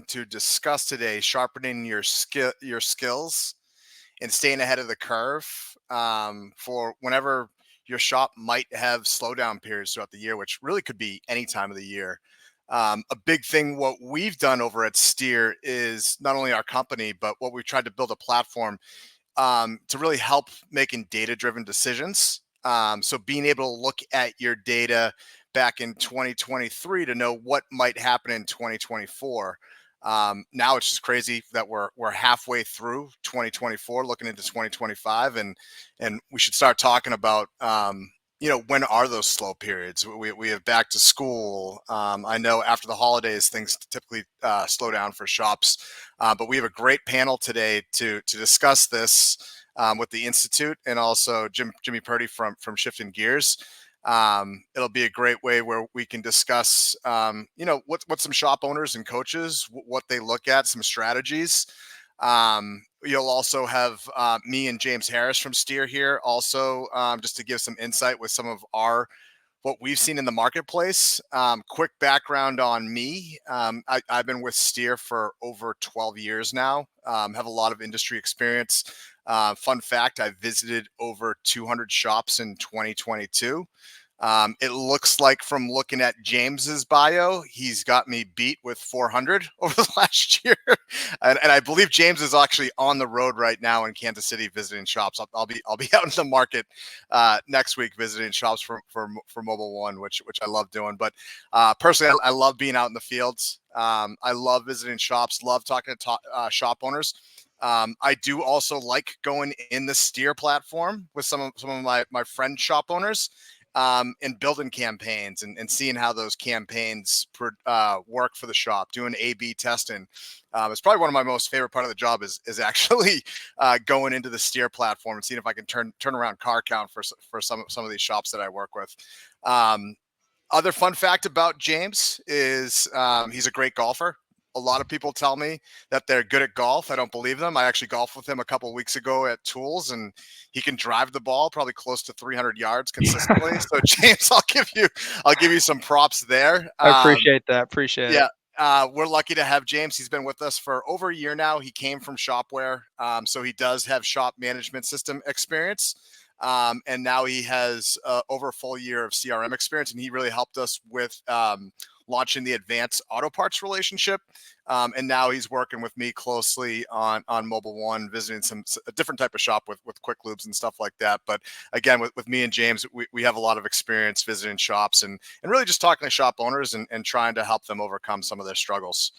to discuss today, sharpening your skills and staying ahead of the curve for whenever your shop might have slowdown periods throughout the year, which really could be any time of the year. A big thing, what we've done over at Steer is not only our company, but what we've tried to build a platform to really help making data-driven decisions. So being able to look at your data back in 2023 to know what might happen in 2024. Now it's just crazy that we're halfway through 2024, looking into 2025, and we should start talking about when are those slow periods? We have back to school. I know after the holidays things typically slow down for shops, but we have a great panel today to discuss this with the Institute and also Jimmy Purdy from Shifting Gears. It'll be a great way where we can discuss, what some shop owners and coaches, what they look at, some strategies. You'll also have me and James Harris from Steer here also, just to give some insight with some of what we've seen in the marketplace. Quick background on me. I've been with Steer for over 12 years now, have a lot of industry experience. Fun fact, I visited over 200 shops in 2022. It looks like from looking at James's bio, he's got me beat with 400 over the last year. And I believe James is actually on the road right now in Kansas City visiting shops. I'll be out in the market next week visiting shops for Mobile One, which I love doing. But personally, I love being out in the fields. I love visiting shops, love talking to shop owners. I do also like going in the Steer platform with some of my friend shop owners. And building campaigns and seeing how those campaigns work for the shop, doing A/B testing. It's probably one of my most favorite part of the job is actually going into the Steer platform and seeing if I can turn around car count for some of these shops that I work with. Other fun fact about James is he's a great golfer. A lot of people tell me that they're good at golf. I don't believe them. I actually golfed with him a couple of weeks ago at Tools, and he can drive the ball probably close to 300 yards consistently. So James, I'll give you some props there. I appreciate that. Appreciate it. We're lucky to have James. He's been with us for over a year now. He came from Shopware, so he does have shop management system experience. And now he has over a full year of CRM experience, and he really helped us with launching the Advanced Auto Parts relationship. And now he's working with me closely on Mobile One, visiting a different type of shop with quick lubes and stuff like that. But again, with me and James, we have a lot of experience visiting shops and really just talking to shop owners and trying to help them overcome some of their struggles.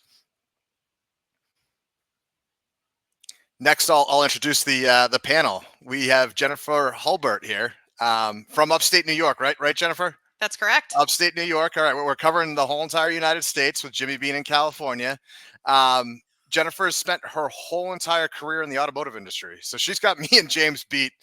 Next, I'll introduce the panel. We have Jennifer Hulbert here from upstate New York, right, Jennifer? That's correct. Upstate New York. All right, we're covering the whole entire United States with Jimmy being in California. Jennifer has spent her whole entire career in the automotive industry, so she's got me and James beat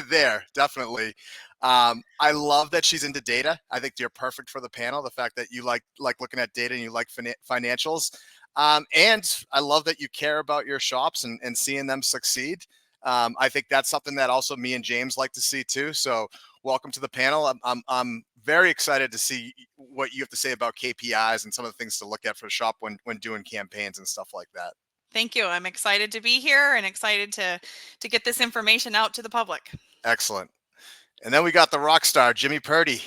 there, definitely. I love that she's into data. I think you're perfect for the panel. The fact that you like looking at data and you like financials. And I love that you care about your shops and seeing them succeed. I think that's something that also me and James like to see too. So welcome to the panel. I'm very excited to see what you have to say about KPIs and some of the things to look at for the shop when doing campaigns and stuff like that. Thank you. I'm excited to be here and excited to get this information out to the public. Excellent. And then we got the rock star, Jimmy Purdy.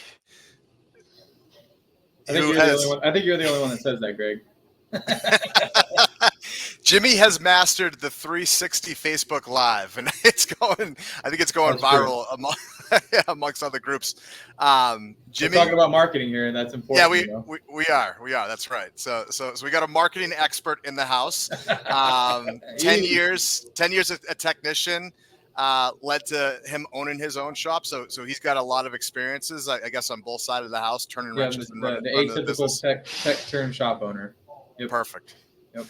I think you're the only one that says that, Greg. Jimmy has mastered the 360 Facebook Live, and I think it's going That's viral amongst other groups. Jimmy, we're talking about marketing here, and that's important. Yeah, we are. That's right. So we got a marketing expert in the house. 10 years a technician, led to him owning his own shop. So he's got a lot of experiences, I guess, on both sides of the house, turning wrenches and running the business. Tech turn shop owner. Yep. Perfect. Yep.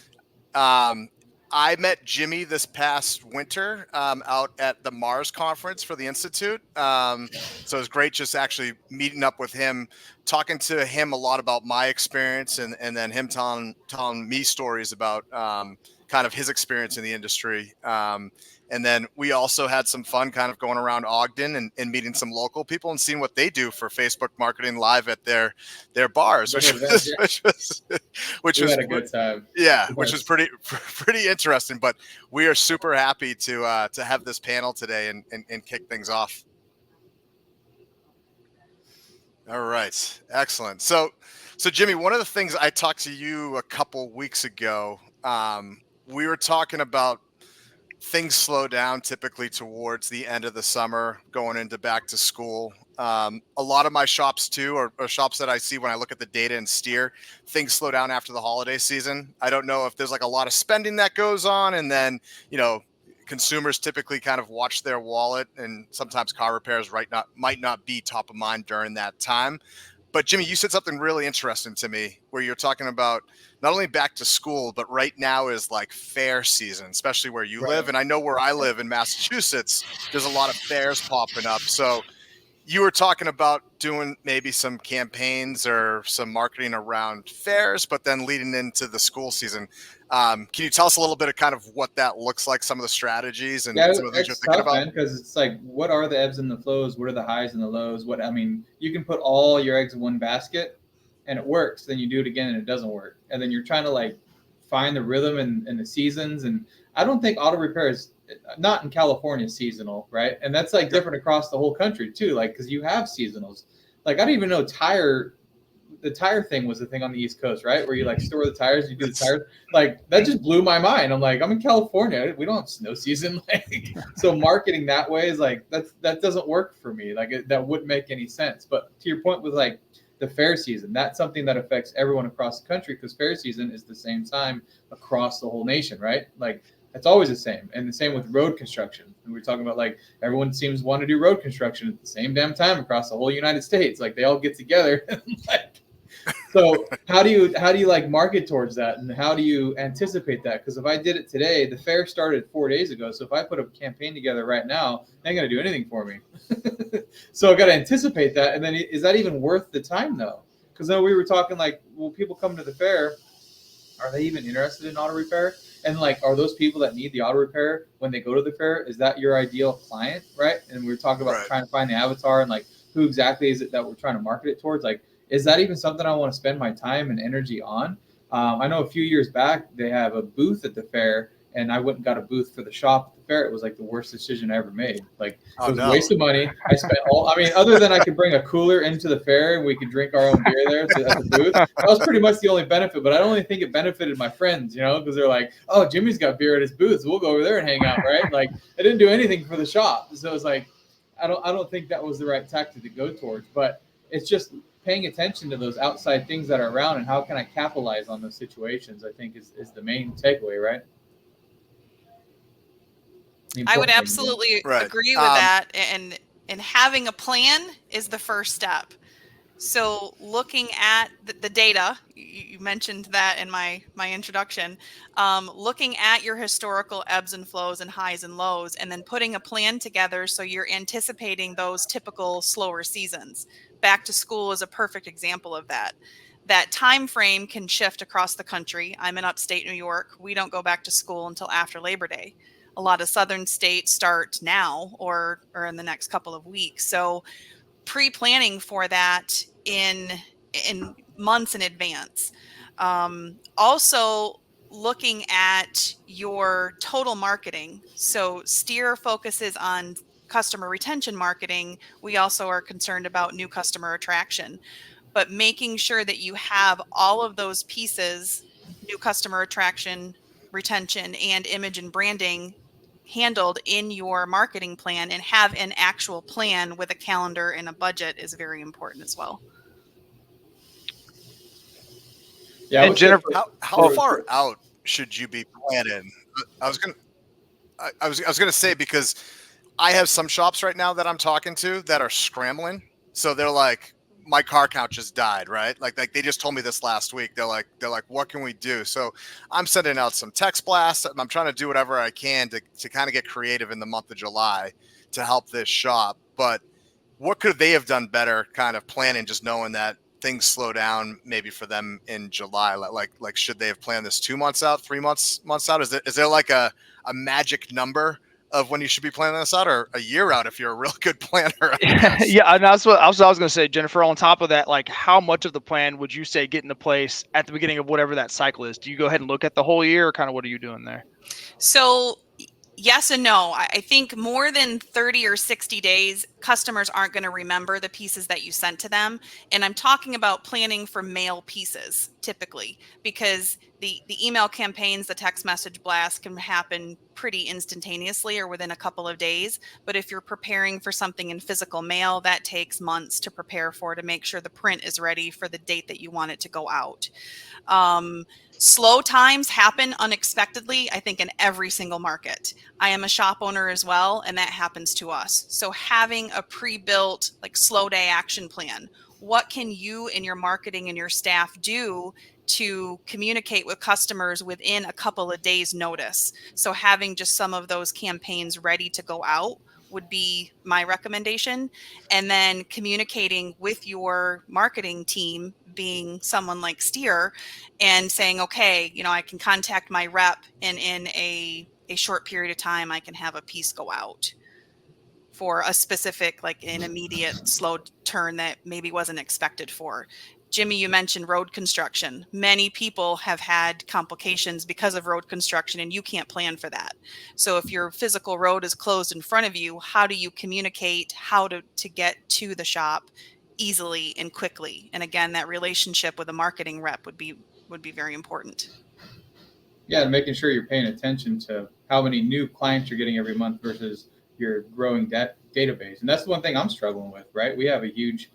I met Jimmy this past winter out at the Mars conference for the Institute. So it was great just actually meeting up with him, talking to him a lot about my experience and then him telling me stories about kind kind of his experience in the industry. And then we also had some fun kind of going around Ogden and meeting some local people and seeing what they do for Facebook marketing live at their bars, which we had a good time. Yeah, which was pretty interesting. But we are super happy to have this panel today and kick things off. All right, excellent. So Jimmy, one of the things I talked to you a couple weeks ago, we were talking about things slow down typically towards the end of the summer, going into back to school. A lot of my shops too, or shops that I see when I look at the data and steer, things slow down after the holiday season. I don't know if there's like a lot of spending that goes on, and then, you know, consumers typically kind of watch their wallet, and sometimes car repairs might not be top of mind during that time. But Jimmy, you said something really interesting to me where you're talking about not only back to school, but right now is like fair season, especially where you live. And I know where I live in Massachusetts, there's a lot of fairs popping up. So you were talking about doing maybe some campaigns or some marketing around fairs, but then leading into the school season. Can you tell us a little bit of kind of what that looks like, some of the strategies and some of the things you're thinking about? Because it's like, what are the ebbs and the flows? What are the highs and the lows? I mean, you can put all your eggs in one basket and it works. Then you do it again and it doesn't work. And then you're trying to like find the rhythm and the seasons. And I don't think auto repair is, not in California, seasonal, right? And that's like different across the whole country too. Like, because you have seasonals. Like, I didn't even know the tire thing was the thing on the East Coast, right? Where you like store the tires, you do the tires. Like, that just blew my mind. I'm like, I'm in California. We don't have snow season. Like, so marketing that way is like, that doesn't work for me. Like, that wouldn't make any sense. But to your point with like the fair season, that's something that affects everyone across the country, because fair season is the same time across the whole nation, right? Like, it's always the same. And the same with road construction. And we're talking about like, everyone seems to want to do road construction at the same damn time across the whole United States. Like, they all get together and like, so how do you like market towards that, and how do you anticipate that? Because if I did it today, the fair started 4 days ago. So if I put a campaign together right now, they ain't gonna do anything for me. So I got to anticipate that. And then is that even worth the time though? Because then we were talking like, well, people come to the fair, are they even interested in auto repair? And like, are those people that need the auto repair when they go to the fair, is that your ideal client, right? And we were talking about trying to find the avatar and like, who exactly is it that we're trying to market it towards? Like, is that even something I want to spend my time and energy on? I know a few years back, they have a booth at the fair, and I went and got a booth for the shop at the fair. It was like the worst decision I ever made. Like, it was a waste of money. I spent other than I could bring a cooler into the fair and we could drink our own beer there at the booth. That was pretty much the only benefit, but I don't only think it benefited my friends, you know, because they're like, oh, Jimmy's got beer at his booth, so we'll go over there and hang out, right? Like, I didn't do anything for the shop. So it was like, I don't think that was the right tactic to go towards, but it's just paying attention to those outside things that are around and how can I capitalize on those situations, I think is the main takeaway, right? I would absolutely agree with that. And having a plan is the first step. So looking at the data, you mentioned that in my introduction, looking at your historical ebbs and flows and highs and lows, and then putting a plan together so you're anticipating those typical slower seasons. Back to school is a perfect example of that. That time frame can shift across the country. I'm in upstate New York. We don't go back to school until after Labor Day. A lot of southern states start now or in the next couple of weeks. So pre-planning for that in months in advance. Also looking at your total marketing. So Steer focuses on customer retention marketing. We also are concerned about new customer attraction, but making sure that you have all of those pieces, new customer attraction, retention, and image and branding handled in your marketing plan, and have an actual plan with a calendar and a budget is very important as well. Yeah, and Jennifer, how far out should you be planning? I was gonna say, because I have some shops right now that I'm talking to that are scrambling. So they're like, my car count just died, right? Like they just told me this last week. They're like, what can we do? So I'm sending out some text blasts. I'm trying to do whatever I can to kind of get creative in the month of July to help this shop. But what could they have done better kind of planning, just knowing that things slow down maybe for them in July? Like should they have planned this 2 months out, 3 months out? Is there like a magic number of when you should be planning this out, or a year out if you're a real good planner? Yeah, and that's what I was going to say, Jennifer. On top of that, like, how much of the plan would you say get into place at the beginning of whatever that cycle is? Do you go ahead and look at the whole year, or kind of what are you doing there? So yes and no. I think more than 30 or 60 days, customers aren't going to remember the pieces that you sent to them. And I'm talking about planning for mail pieces typically, because the email campaigns, the text message blasts can happen pretty instantaneously or within a couple of days. But if you're preparing for something in physical mail, that takes months to prepare for, to make sure the print is ready for the date that you want it to go out. Slow times happen unexpectedly, I think, in every single market. I am a shop owner as well, and that happens to us. So having a pre-built like slow day action plan, what can you and your marketing and your staff do to communicate with customers within a couple of days notice? So having just some of those campaigns ready to go out would be my recommendation. And then communicating with your marketing team, being someone like Steer, and saying, okay, I can contact my rep, and in a short period of time, I can have a piece go out for a specific, like an immediate slow turn that maybe wasn't expected for. Jimmy, you mentioned road construction. Many people have had complications because of road construction, and you can't plan for that. So if your physical road is closed in front of you, how do you communicate how to get to the shop easily and quickly? And again, that relationship with a marketing rep would be very important. Yeah, and making sure you're paying attention to how many new clients you're getting every month versus your growing database. And that's the one thing I'm struggling with, right? We have a huge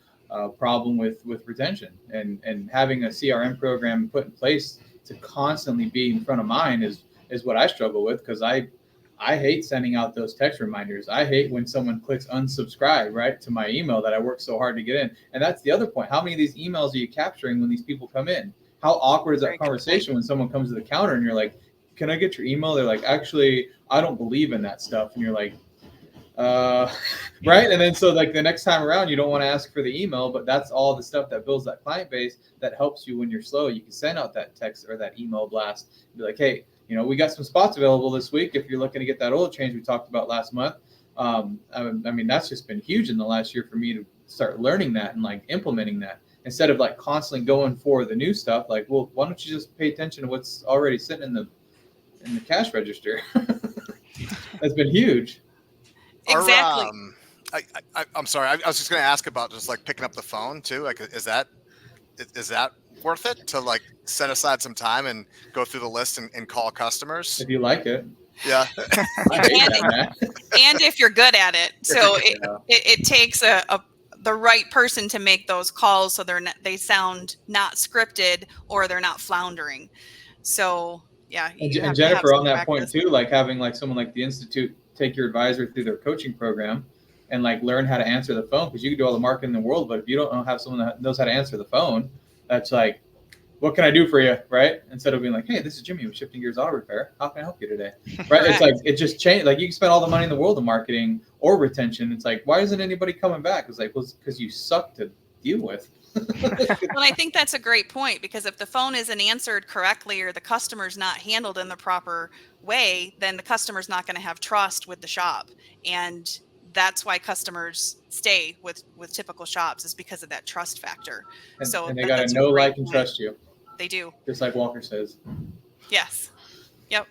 problem with retention, and having a CRM program put in place to constantly be in front of mine is what I struggle with, because I hate sending out those text reminders. I hate when someone clicks unsubscribe, right, to my email that I work so hard to get in. And that's the other point. How many of these emails are you capturing when these people come in? How awkward is that conversation when someone comes to the counter and you're like, can I get your email? They're like, actually, I don't believe in that stuff. And you're like, right. And then so like the next time around, you don't want to ask for the email, but that's all the stuff that builds that client base that helps you when you're slow. You can send out that text or that email blast, be like, hey, we got some spots available this week if you're looking to get that oil change we talked about last month. I mean, that's just been huge in the last year for me to start learning that and like implementing that, instead of like constantly going for the new stuff. Like, well, why don't you just pay attention to what's already sitting in the cash register? That's been huge. Exactly. I'm sorry. I was just going to ask about just like picking up the phone too. Like, is that worth it to like set aside some time and go through the list and call customers? If you like it. Yeah. And if you're good at it. So it takes the right person to make those calls, so they sound not scripted or they're not floundering. So yeah. And Jennifer, on that point too, like having like someone like the Institute take your advisor through their coaching program and like learn how to answer the phone, because you can do all the marketing in the world, but if you don't have someone that knows how to answer the phone, that's like, what can I do for you, right? Instead of being like, hey, this is Jimmy with Shifting Gears Auto Repair. How can I help you today? Right? It's like, it just changed. Like, you can spend all the money in the world on marketing or retention. It's like, why isn't anybody coming back? It's like, well, it's because you suck to deal with. Well, I think that's a great point, because if the phone isn't answered correctly or the customer's not handled in the proper way, then the customer's not going to have trust with the shop. And that's why customers stay with typical shops, is because of that trust factor. And they got to know, like, and trust you. They do. Just like Walker says. Yes. Yep.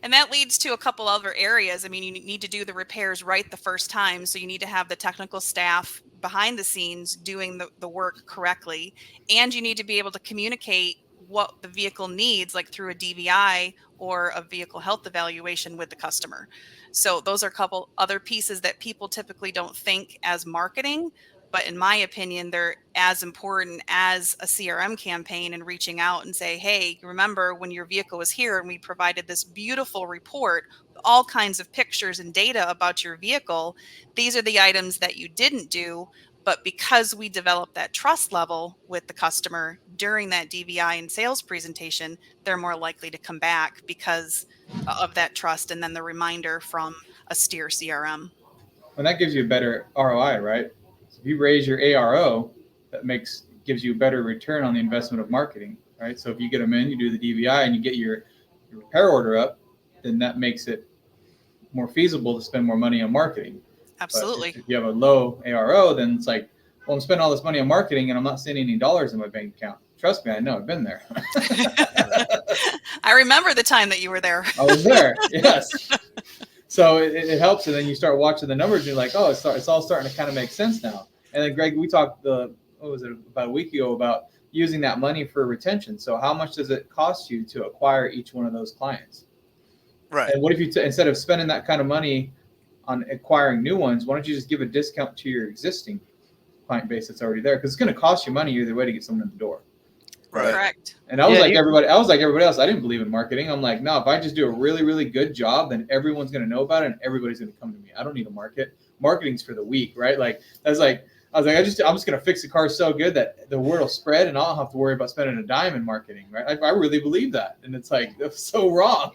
And that leads to a couple other areas. I mean, you need to do the repairs right the first time. So you need to have the technical staff behind the scenes doing the work correctly. And you need to be able to communicate what the vehicle needs, like through a DVI or a vehicle health evaluation with the customer. So those are a couple other pieces that people typically don't think as marketing, but in my opinion, they're as important as a CRM campaign and reaching out and say, hey, remember when your vehicle was here and we provided this beautiful report with all kinds of pictures and data about your vehicle. These are the items that you didn't do. But because we developed that trust level with the customer during that DVI and sales presentation, they're more likely to come back because of that trust and then the reminder from a Steer CRM. And that gives you a better ROI, right? So if you raise your ARO, that makes gives you a better return on the investment of marketing, right? So if you get them in, you do the DVI, and you get your repair order up, then that makes it more feasible to spend more money on marketing. Absolutely. But if you have a low ARO, then it's like, well, I'm spending all this money on marketing and I'm not seeing any dollars in my bank account. Trust me, I know, I've been there. I remember the time that you were there. I was there, yes. So it helps, and then you start watching the numbers, and you're like, oh, it's all starting to kind of make sense now. And then, Greg, we talked about a week ago about using that money for retention. So how much does it cost you to acquire each one of those clients? Right. And what if you, instead of spending that kind of money on acquiring new ones, why don't you just give a discount to your existing client base that's already there? Because it's going to cost you money either way to get someone in the door. Right. Correct. And I was like everybody else. I didn't believe in marketing. I'm like, no, if I just do a really, really good job, then everyone's going to know about it and everybody's going to come to me. I don't need a market. Marketing's for the weak, right? Like I was like, I'm just going to fix the car so good that the word will spread and I'll have to worry about spending a dime in marketing, right? I really believe that. And it's like, that's so wrong.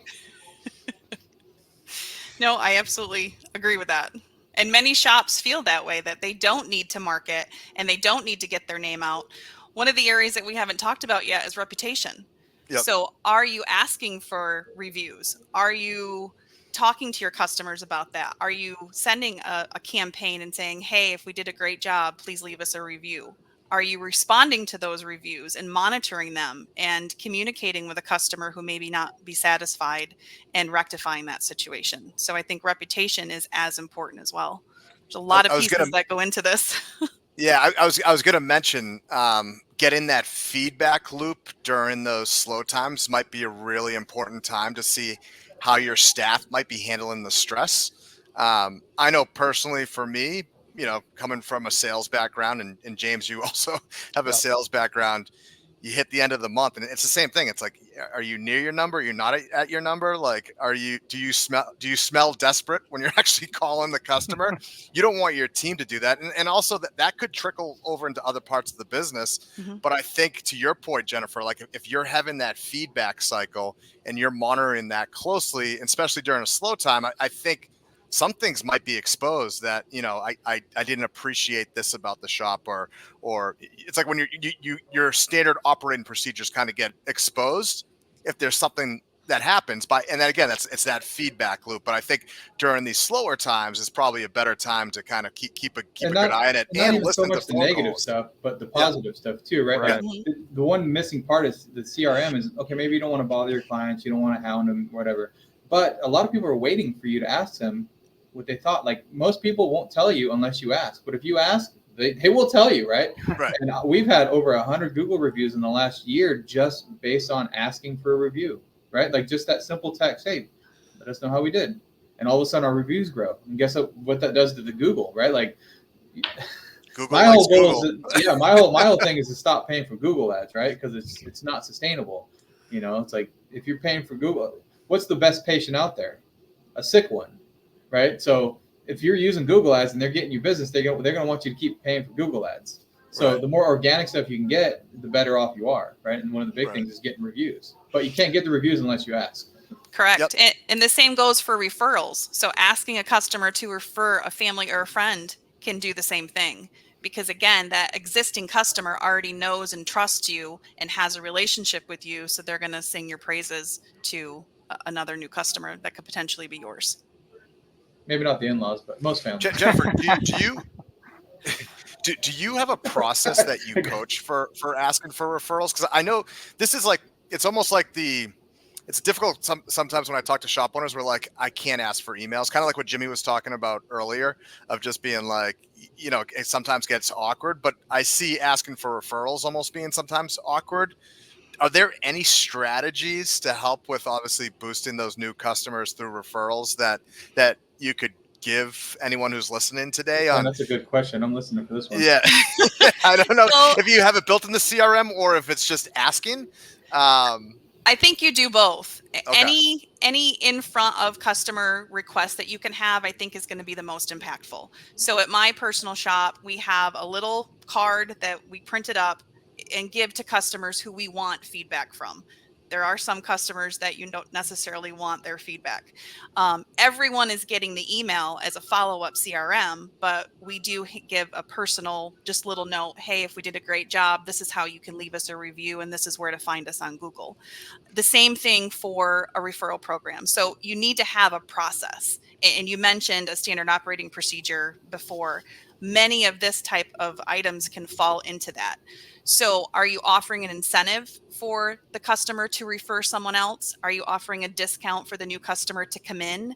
No, I absolutely agree with that. And many shops feel that way, that they don't need to market and they don't need to get their name out. One of the areas that we haven't talked about yet is reputation. Yep. So are you asking for reviews? Are you talking to your customers about that? Are you sending a campaign and saying, hey, if we did a great job, please leave us a review? Are you responding to those reviews and monitoring them and communicating with a customer who maybe not be satisfied and rectifying that situation? So I think reputation is as important as well. There's a lot of pieces that go into this. Yeah, I was going to mention getting that feedback loop during those slow times might be a really important time to see how your staff might be handling the stress. I know personally for me, coming from a sales background, and James, you also have a sales background, you hit the end of the month and it's the same thing. It's like, are you near your number? You're not at your number. Like, do you smell desperate when you're actually calling the customer? You don't want your team to do that. And also that could trickle over into other parts of the business. Mm-hmm. But I think to your point, Jennifer, like if you're having that feedback cycle and you're monitoring that closely, especially during a slow time, I think some things might be exposed that, I didn't appreciate this about the shop, or it's like when your standard operating procedures kind of get exposed if there's something that happens and then again, it's that feedback loop. But I think during these slower times is probably a better time to kind of keep a good eye on it and even listen so much to the negative stuff, but the positive stuff too, right? Like the one missing part is the CRM is, okay, maybe you don't want to bother your clients, you don't want to hound them, whatever. But a lot of people are waiting for you to ask them what they thought. Like most people won't tell you unless you ask, but if you ask, they will tell you, right? Right. And we've had over 100 Google reviews in the last year just based on asking for a review, right? Like just that simple text, hey, let us know how we did, and all of a sudden our reviews grow. And guess what that does to the Google, right? Like Google my whole goal Google. is my whole thing is to stop paying for Google ads, right? Because it's not sustainable. It's like if you're paying for Google, what's the best patient out there? A sick one. Right. So if you're using Google ads and they're getting you business, they're going to want you to keep paying for Google ads. So the more organic stuff you can get, the better off you are. Right. And one of the big things is getting reviews, but you can't get the reviews unless you ask. Correct. Yep. And the same goes for referrals. So asking a customer to refer a family or a friend can do the same thing, because again, that existing customer already knows and trusts you and has a relationship with you. So they're going to sing your praises to another new customer that could potentially be yours. Maybe not the in-laws, but most families. Jennifer, do you have a process that you coach for asking for referrals? Because I know this is like, it's almost like it's difficult sometimes when I talk to shop owners, we're like, I can't ask for emails. Kind of like what Jimmy was talking about earlier of just being like, it sometimes gets awkward, but I see asking for referrals almost being sometimes awkward. Are there any strategies to help with obviously boosting those new customers through referrals that you could give anyone who's listening today? That's a good question. I'm listening for this one. Yeah. I don't know if you have it built in the CRM or if it's just asking. I think you do both. Okay. Any in front of customer requests that you can have, I think is going to be the most impactful. So at my personal shop, we have a little card that we printed up and give to customers who we want feedback from. There are some customers that you don't necessarily want their feedback. Everyone is getting the email as a follow-up CRM, but we do give a personal, just little note. Hey, if we did a great job, this is how you can leave us a review, and this is where to find us on Google. The same thing for a referral program. So you need to have a process. And you mentioned a standard operating procedure before. Many of this type of items can fall into that. So are you offering an incentive for the customer to refer someone else? Are you offering a discount for the new customer to come in?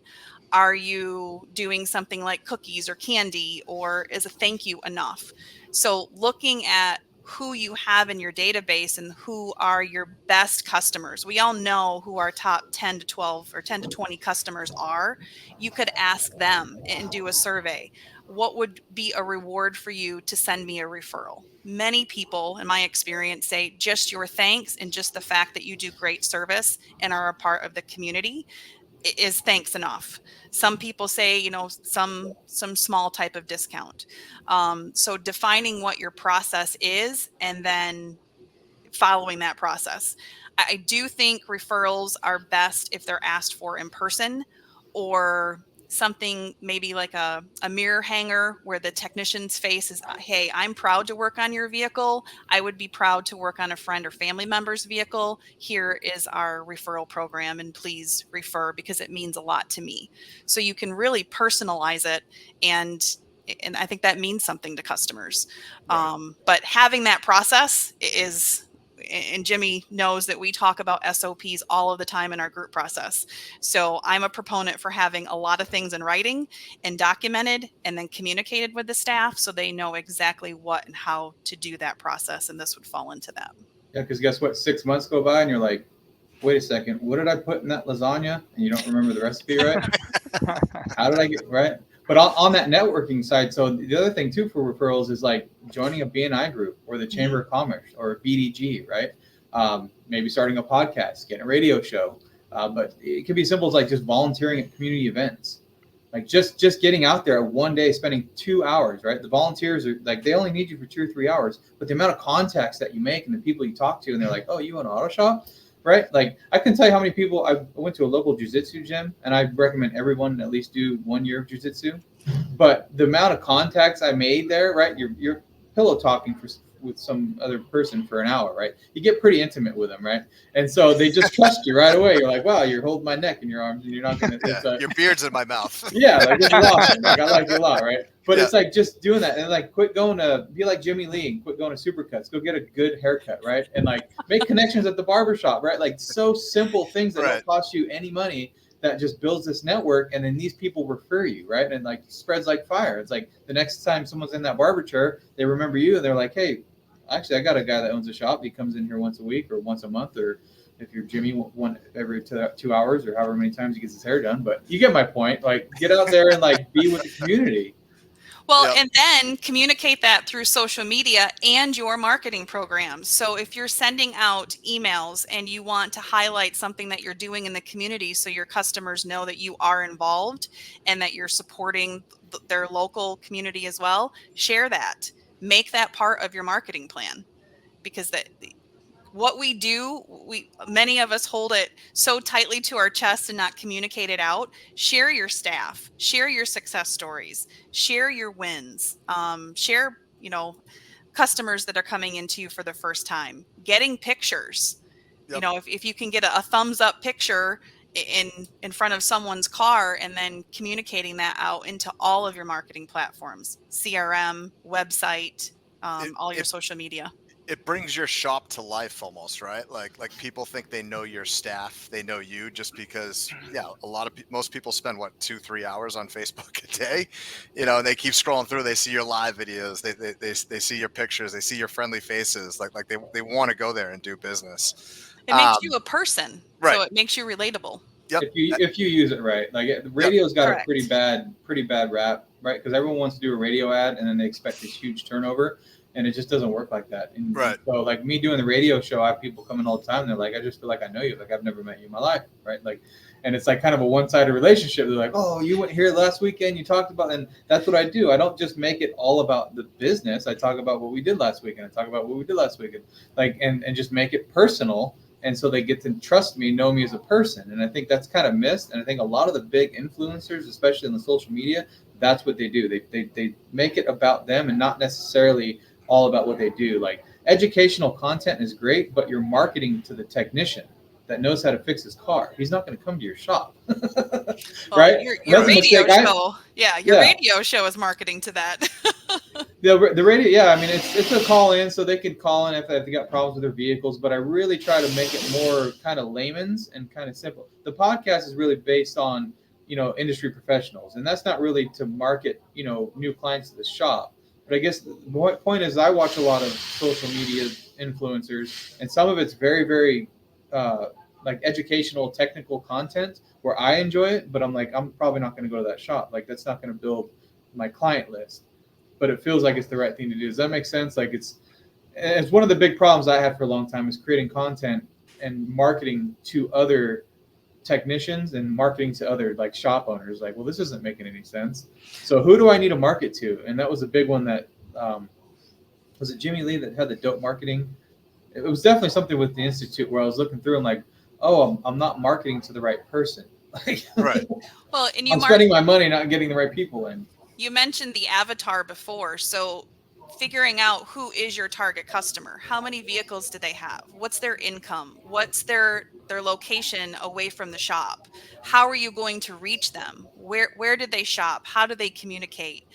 Are you doing something like cookies or candy, or is a thank you enough? So looking at who you have in your database and who are your best customers. We all know who our top 10 to 12 or 10 to 20 customers are. You could ask them and do a survey. What would be a reward for you to send me a referral? Many people, in my experience, say just your thanks and just the fact that you do great service and are a part of the community is thanks enough. Some people say, you know, some small type of discount. So defining what your process is and then following that process. I do think referrals are best if they're asked for in person, or something maybe like a mirror hanger where the technician's face is, hey, I'm proud to work on your vehicle. I would be proud to work on a friend or family member's vehicle. Here is our referral program, and please refer because it means a lot to me. So you can really personalize it, and I think that means something to customers. Right. But having that process is, and Jimmy knows that we talk about SOPs all of the time in our group process. So I'm a proponent for having a lot of things in writing and documented and then communicated with the staff so they know exactly what and how to do that process. And this would fall into that. Yeah, because guess what? 6 months go by and you're like, wait a second, what did I put in that lasagna? And you don't remember the recipe, right? How did I get right? But on that networking side, so the other thing too for referrals is like joining a BNI group or the Chamber of Commerce or a BDG, right? Maybe starting a podcast, getting a radio show. But it could be simple as like just volunteering at community events. Like just getting out there one day, spending 2 hours, right? The volunteers are like, they only need you for 2 or 3 hours, but the amount of contacts that you make and the people you talk to, and they're like, oh, you want an auto shop? Right? Like I can tell you how many people. I went to a local jiu-jitsu gym, and I recommend everyone at least do 1 year of jiu-jitsu. But the amount of contacts I made there, right? You're pillow talking with some other person for an hour, right? You get pretty intimate with them, right? And so they just trust you right away. You're like, wow, you're holding my neck in your arms, and you're not gonna. Yeah, your beard's in my mouth. Yeah, like it's awesome. Like I like you a lot, right? But it's like just doing that, and like quit going to be like Jimmy Lee and quit going to Supercuts. Go get a good haircut, right? And like make connections at the barbershop, right? Like so simple things that don't cost you any money, that just builds this network, and then these people refer you, right? And like spreads like fire. It's like the next time someone's in that barber chair, they remember you, and they're like, hey, actually, I got a guy that owns a shop. He comes in here once a week or once a month, or if you're Jimmy, one every 2 hours or however many times he gets his hair done. But you get my point. Like get out there and like be with the community. Well, and then communicate that through social media and your marketing programs. So if you're sending out emails and you want to highlight something that you're doing in the community so your customers know that you are involved and that you're supporting their local community as well, share that. Make that part of your marketing plan, because what we do, many of us hold it so tightly to our chest and not communicate it out. Share your staff, share your success stories, share your wins, share, customers that are coming into you for the first time, getting pictures. Yep. If you can get a thumbs up picture in front of someone's car, and then communicating that out into all of your marketing platforms, CRM, website, all your social media. It brings your shop to life almost, right? Like people think they know your staff, they know you, just because, most people spend 2-3 hours on Facebook a day, and they keep scrolling through. They see your live videos, they see your pictures, they see your friendly faces, like they want to go there and do business. It makes you a person, right? So it makes you relatable. Yep. If you use it right, like the radio's got a pretty bad rap, right? Because everyone wants to do a radio ad and then they expect this huge turnover. And it just doesn't work like that. And so like me doing the radio show, I have people coming all the time. They're like, I just feel like I know you. Like I've never met you in my life. Right. Like, and it's like kind of a one-sided relationship. They're like, oh, you went here last weekend. You talked about, and that's what I do. I don't just make it all about the business. I talk about what we did last weekend. I talk about what we did last weekend. Like, and just make it personal And so they get to trust me, know me as a person. And I think that's kind of missed. And I think a lot of the big influencers, especially in the social media, that's what they do. They make it about them and not necessarily all about what they do. Like educational content is great, but you're marketing to the technician that knows how to fix his car. He's not going to come to your shop. Right? Your radio show. Your radio show is marketing to that. The radio, yeah, I mean, it's a call in, so they could call in if they got problems with their vehicles, but I really try to make it more kind of layman's and kind of simple. The podcast is really based on, industry professionals, and that's not really to market, new clients to the shop. But I guess the point is I watch a lot of social media influencers, and some of it's very, very like educational, technical content where I enjoy it, but I'm like, I'm probably not going to go to that shop. Like, that's not going to build my client list. But it feels like it's the right thing to do. Does that make sense? Like it's one of the big problems I had for a long time is creating content and marketing to other technicians and marketing to other like shop owners. Like, well, this isn't making any sense. So who do I need to market to? And that was a big one that was it Jimmy Lee that had the dope marketing? It was definitely something with the Institute where I was looking through and like, oh, I'm not marketing to the right person. Like, right. Well, and I'm spending my money not getting the right people in. You mentioned the avatar before, so figuring out who is your target customer. How many vehicles do they have? What's their income? What's their location away from the shop? How are you going to reach them? Where did they shop? How do they communicate?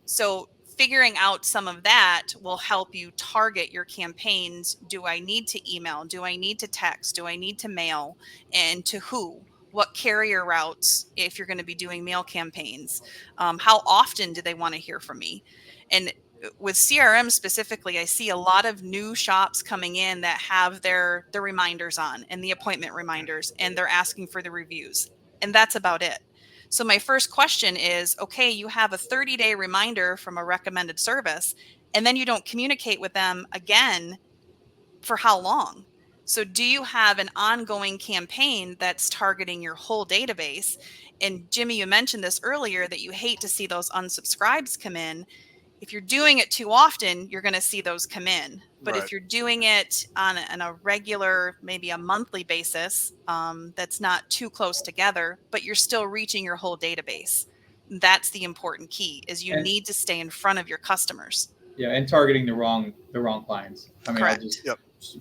So figuring out some of that will help you target your campaigns. Do I need to email? Do I need to text? Do I need to mail? And to who? What carrier routes, if you're going to be doing mail campaigns? How often do they want to hear from me? And with CRM specifically, I see a lot of new shops coming in that have their reminders on and the appointment reminders, and they're asking for the reviews. And that's about it. So my first question is, okay, you have a 30-day reminder from a recommended service, and then you don't communicate with them again for how long? So do you have an ongoing campaign that's targeting your whole database? And Jimmy, you mentioned this earlier that you hate to see those unsubscribes come in. If you're doing it too often, you're going to see those come in. But Right. if you're doing it on a regular, maybe a monthly basis, that's not too close together, but you're still reaching your whole database. That's the important key, is you need to stay in front of your customers. Yeah, and targeting the wrong clients. I mean, Correct. I just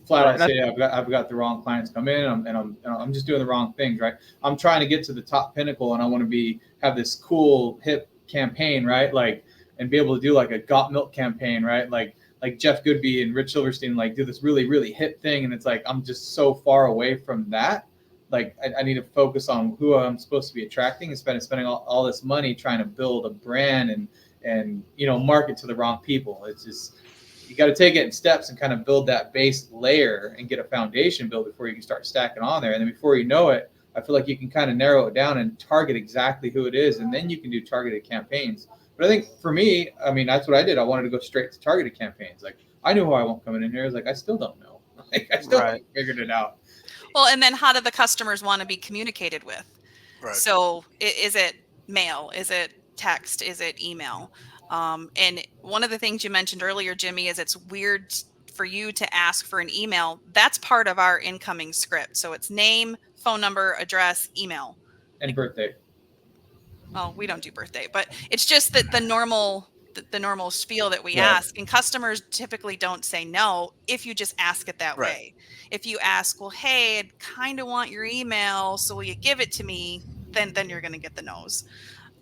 flat out say I've got the wrong clients come in, and I'm just doing the wrong things, right? I'm trying to get to the top pinnacle, and I want to have this cool hip campaign, right? Like, and be able to do like a Got Milk campaign, right? Like Jeff Goodby and Rich Silverstein, like do this really, really hip thing, and it's like I'm just so far away from that. Like I need to focus on who I'm supposed to be attracting, and spending all this money trying to build a brand and market to the wrong people. It's just, you got to take it in steps and kind of build that base layer and get a foundation built before you can start stacking on there. And then before you know it, I feel like you can kind of narrow it down and target exactly who it is, and then you can do targeted campaigns. But I think for me, I mean, that's what I did. I wanted to go straight to targeted campaigns. Like, I knew who I want coming in here. I was like, I still don't know. Like, I still haven't figured it out. Well, and then how do the customers want to be communicated with? Right. So is it mail? Is it text? Is it email? And one of the things you mentioned earlier, Jimmy, is it's weird for you to ask for an email. That's part of our incoming script. So it's name, phone number, address, email. And birthday. Oh, we don't do birthday, but it's just that the normal spiel that we ask, and customers typically don't say no if you just ask it that way. If you ask, well, hey, I kind of want your email, so will you give it to me? Then you're going to get the no's.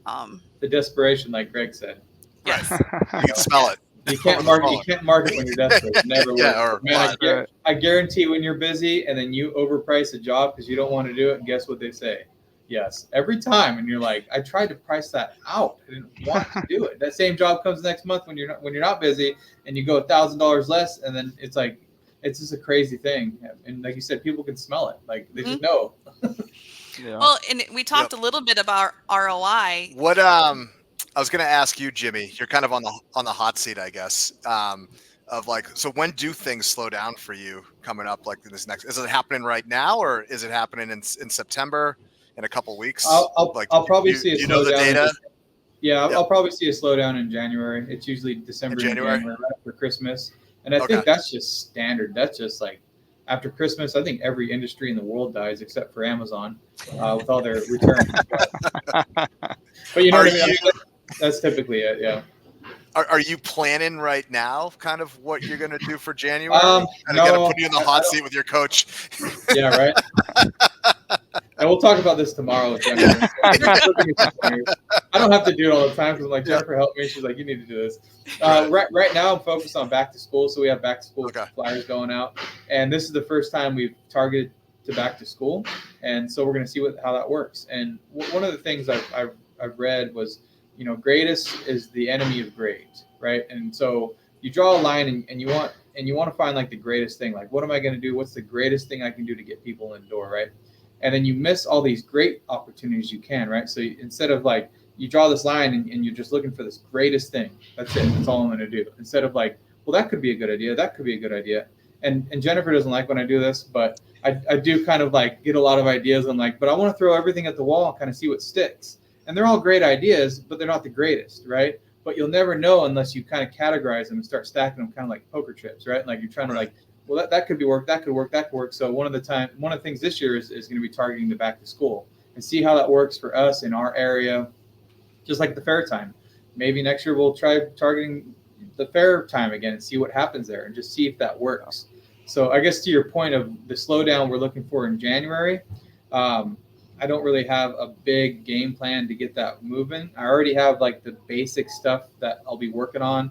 The desperation, like Gregg said. Yes. You can smell it. You can't market when you're desperate. It never works. Man, I guarantee when you're busy and then you overprice a job because you don't want to do it, and guess what they say? Yes, every time. And you're like, I tried to price that out. I didn't want to do it. That same job comes next month when you're not busy, and you go $1,000 less, and then it's like, it's just a crazy thing. And like you said, people can smell it. Like they just know. Yeah. Well, and we talked a little bit about ROI. What I was going to ask you, Jimmy, you're kind of on the hot seat, I guess. Of like, so when do things slow down for you coming up? Like this next, is it happening right now, or is it happening in September? In a couple weeks, I'll probably see a slowdown. The data? I'll probably see a slowdown in January. It's usually December and January right after Christmas, and I think that's just standard. That's just like after Christmas, I think every industry in the world dies except for Amazon with all their returns. But you know what I mean? That's typically it. Yeah. Are you planning right now kind of what you're going to do for January? No, I got to put you in the hot seat with your coach. Yeah, right. And we'll talk about this tomorrow, Jennifer. I don't have to do it all the time because I'm like, Jennifer, help me. She's like, you need to do this. Right now, I'm focused on back to school. So we have back to school flyers going out. And this is the first time we've targeted to back to school. And so we're going to see how that works. And one of the things I've read was, you know, greatest is the enemy of great, right? And so you draw a line and you want to find like the greatest thing. Like, what am I going to do? What's the greatest thing I can do to get people in the door, right? And then you miss all these great opportunities you can, right? So instead of like, you draw this line and you're just looking for this greatest thing. That's it. That's all I'm going to do. Instead of like, well, that could be a good idea. That could be a good idea. And Jennifer doesn't like when I do this, but I do kind of like get a lot of ideas. I'm like, but I want to throw everything at the wall and kind of see what sticks. And they're all great ideas, but they're not the greatest, right? But you'll never know unless you kind of categorize them and start stacking them kind of like poker chips, right? Like you're trying to like, well, that could be work, that could work, that could work. So one of the things this year is going to be targeting the back to school and see how that works for us in our area, just like the fair time. Maybe next year we'll try targeting the fair time again and see what happens there and just see if that works. So I guess to your point of the slowdown we're looking for in January, I don't really have a big game plan to get that moving. I already have like the basic stuff that I'll be working on,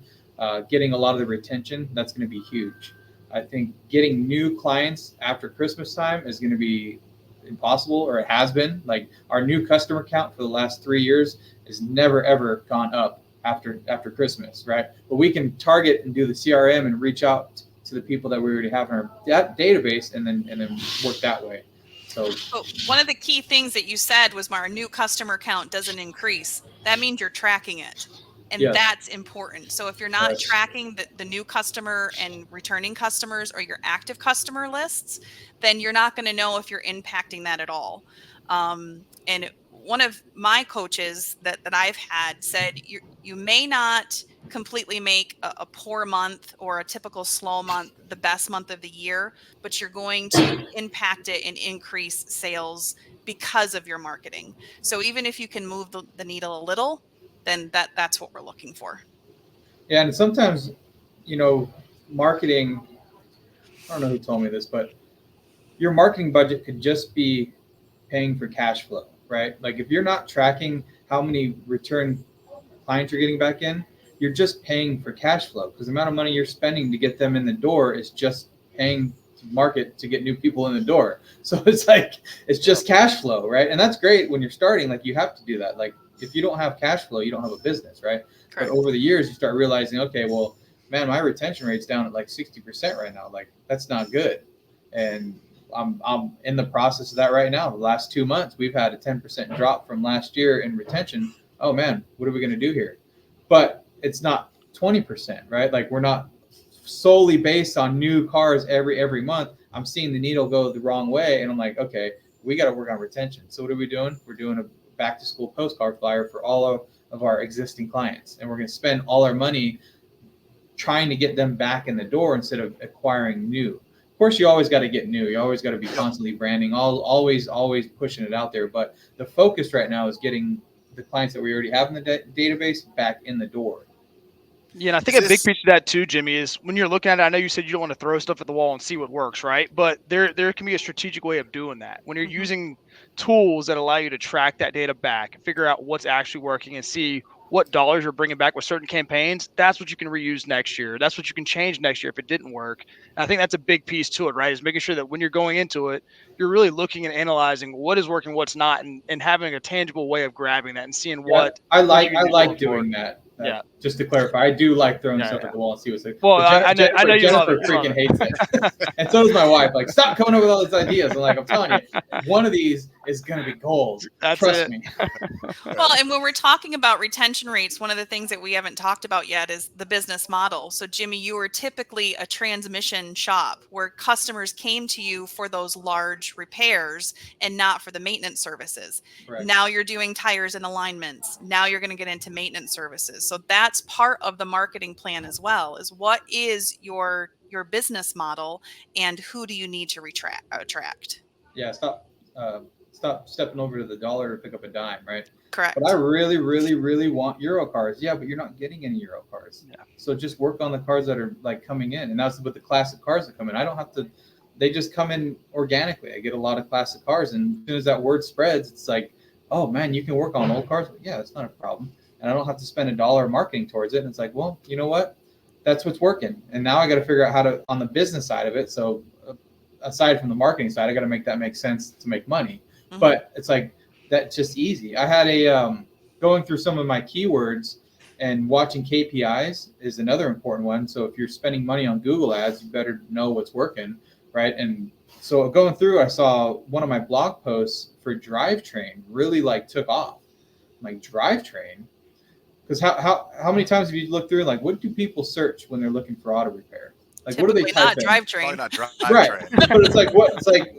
getting a lot of the retention. That's going to be huge. I think getting new clients after Christmas time is going to be impossible, or it has been. Like our new customer count for the last 3 years has never, ever gone up after Christmas, right? But we can target and do the CRM and reach out to the people that we already have in our database and then work that way. So one of the key things that you said was our new customer count doesn't increase. That means you're tracking it. And that's important. So if you're not tracking the new customer and returning customers or your active customer lists, then you're not going to know if you're impacting that at all. And one of my coaches that I've had said, you may not completely make a poor month or a typical slow month the best month of the year, but you're going to impact it and increase sales because of your marketing. So even if you can move the needle a little, then that's what we're looking for. Yeah, and sometimes, you know, marketing, I don't know who told me this, but your marketing budget could just be paying for cash flow, right? Like if you're not tracking how many return clients you're getting back in, you're just paying for cash flow because the amount of money you're spending to get them in the door is just paying to market to get new people in the door. So it's like, it's just cash flow, right? And that's great when you're starting, like you have to do that. Like if you don't have cash flow, you don't have a business, right? Correct. But over the years, you start realizing, okay, well, man, my retention rate's down at like 60% right now. Like that's not good. And I'm in the process of that right now. The last 2 months, we've had a 10% drop from last year in retention. Oh man, what are we going to do here? But it's not 20%, right? Like we're not solely based on new cars every month. I'm seeing the needle go the wrong way. And I'm like, okay, we got to work on retention. So what are we doing? We're doing a back to school postcard flyer for all of our existing clients. And we're going to spend all our money trying to get them back in the door instead of acquiring new. Of course, you always got to get new. You always got to be constantly branding, always pushing it out there. But the focus right now is getting the clients that we already have in the database back in the door. Yeah, and I think a big piece of that too, Jimmy, is when you're looking at it, I know you said you don't want to throw stuff at the wall and see what works, right? But there can be a strategic way of doing that. When you're using tools that allow you to track that data back and figure out what's actually working and see what dollars you're bringing back with certain campaigns, that's what you can reuse next year. That's what you can change next year if it didn't work. And I think that's a big piece to it, right? Is making sure that when you're going into it, you're really looking and analyzing what is working, what's not, and having a tangible way of grabbing that and seeing what I like doing that. Yeah. Just to clarify, I do like throwing stuff at the wall and see what's like. Well, I know you love it. Freaking hates it. And so does my wife. Like, stop coming up with all these ideas. I'm like, I'm telling you, one of these is going to be gold. Trust me. Well, and when we're talking about retention rates, one of the things that we haven't talked about yet is the business model. So, Jimmy, you were typically a transmission shop where customers came to you for those large repairs and not for the maintenance services. Correct. Now you're doing tires and alignments. Now you're going to get into maintenance services. So that's part of the marketing plan as well, is what is your your business model and who do you need to attract. Yeah, stop stepping over to the dollar to pick up a dime, right? Correct. But I really, really, really want Euro cars. Yeah, but you're not getting any Euro cars. Yeah. So just work on the cars that are like coming in, and that's with the classic cars that come in. I don't have to. They just come in organically. I get a lot of classic cars, and as soon as that word spreads, it's like, oh man, you can work on old cars. Yeah, that's not a problem, and I don't have to spend $1 marketing towards it. And it's like, well, you know what? That's what's working, and now I got to figure out how to on the business side of it. So aside from the marketing side, I got to make that make sense to make money. Mm-hmm. But it's like that's just easy. I had a going through some of my keywords and watching KPIs is another important one. So if you're spending money on Google ads, you better know what's working, right? And so going through, I saw one of my blog posts for drivetrain really like took off. Like drivetrain, because how many times have you looked through and like what do people search when they're looking for auto repair? Like typically what do they type in? Probably not drivetrain. Right. But it's like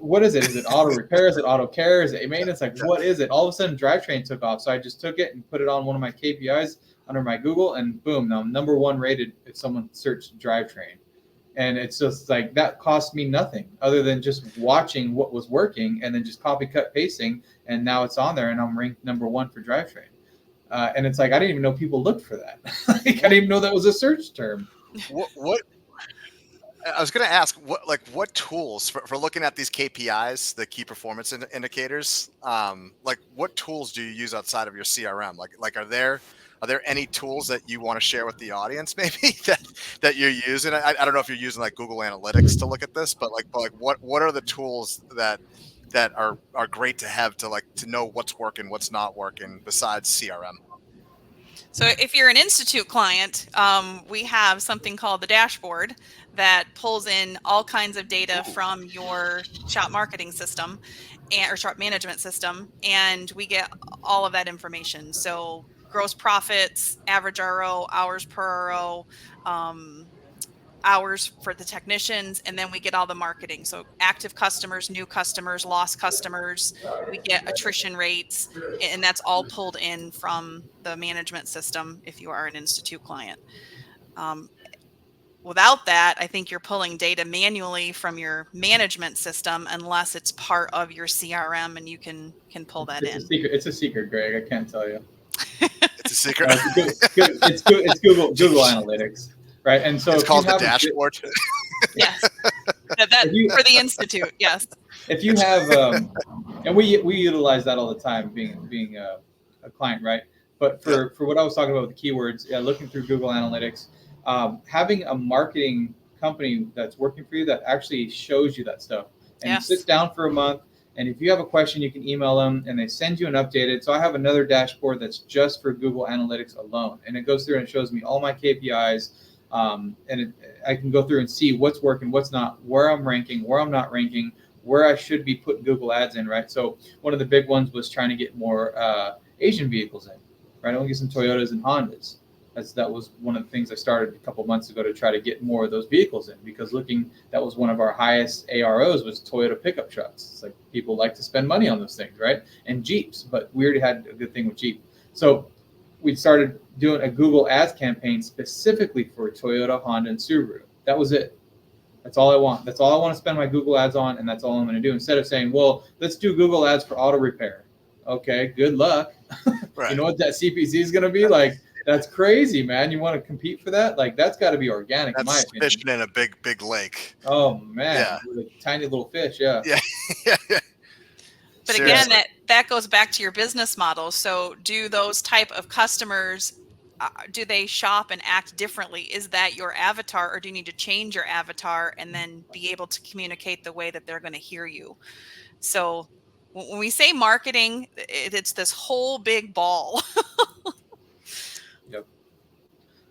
what is it? Is it auto repair? Is it auto care? Is it maintenance? Like what is it? All of a sudden drivetrain took off. So I just took it and put it on one of my KPIs under my Google and boom, now I'm #1 rated if someone searched drivetrain. And it's just like that cost me nothing other than just watching what was working and then just copy, cut, pasting. And now it's on there and I'm ranked #1 for drivetrain. And it's like, I didn't even know people looked for that. Like, I didn't even know that was a search term. What I was going to ask, what tools for looking at these KPIs, the key performance indicators, like what tools do you use outside of your CRM? Like are there any tools that you want to share with the audience maybe that you're using? I don't know if you're using like Google Analytics to look at this, but what are the tools that are great to have to know what's working, what's not working besides CRM? So if you're an Institute client, we have something called the dashboard that pulls in all kinds of data from your shop marketing system or shop management system, and we get all of that information. So gross profits, average RO, hours per RO, hours for the technicians, and then we get all the marketing. So active customers, new customers, lost customers, we get attrition rates, and that's all pulled in from the management system if you are an Institute client. Without that, I think you're pulling data manually from your management system unless it's part of your CRM and you can pull that in. It's a secret, Greg. I can't tell you. It's a secret. It's Google Analytics. Right, and so it's called the dashboard. Yes, for the Institute. Yes. If you have, and we utilize that all the time, being a client, right? But for what I was talking about with the keywords, looking through Google Analytics, having a marketing company that's working for you that actually shows you that stuff, and sit down for a month. And if you have a question, you can email them, and they send you an updated. So I have another dashboard that's just for Google Analytics alone, and it goes through and it shows me all my KPIs. I can go through and see what's working, what's not, where I'm ranking, where I'm not ranking, where I should be putting Google ads in, right? So one of the big ones was trying to get more Asian vehicles in, right? I want to get some Toyotas and Hondas. That was one of the things I started a couple of months ago to try to get more of those vehicles in, because that was one of our highest AROs was Toyota pickup trucks. It's like people like to spend money on those things, right? And Jeeps, but we already had a good thing with Jeep. So we started doing a Google ads campaign specifically for Toyota, Honda, and Subaru. That was it. That's all I want. That's all I want to spend my Google ads on, and that's all I'm going to do. Instead of saying, well, let's do Google ads for auto repair. Okay, good luck. Right. You know what that CPC is going to be? Like, that's crazy, man. You want to compete for that? Like, that's got to be organic, in my opinion. Fishing in a big lake. Oh, man. With a tiny little fish, yeah. But again, that goes back to your business model. So do those type of customers, do they shop and act differently? Is that your avatar, or do you need to change your avatar and then be able to communicate the way that they're going to hear you? So when we say marketing, it's this whole big ball.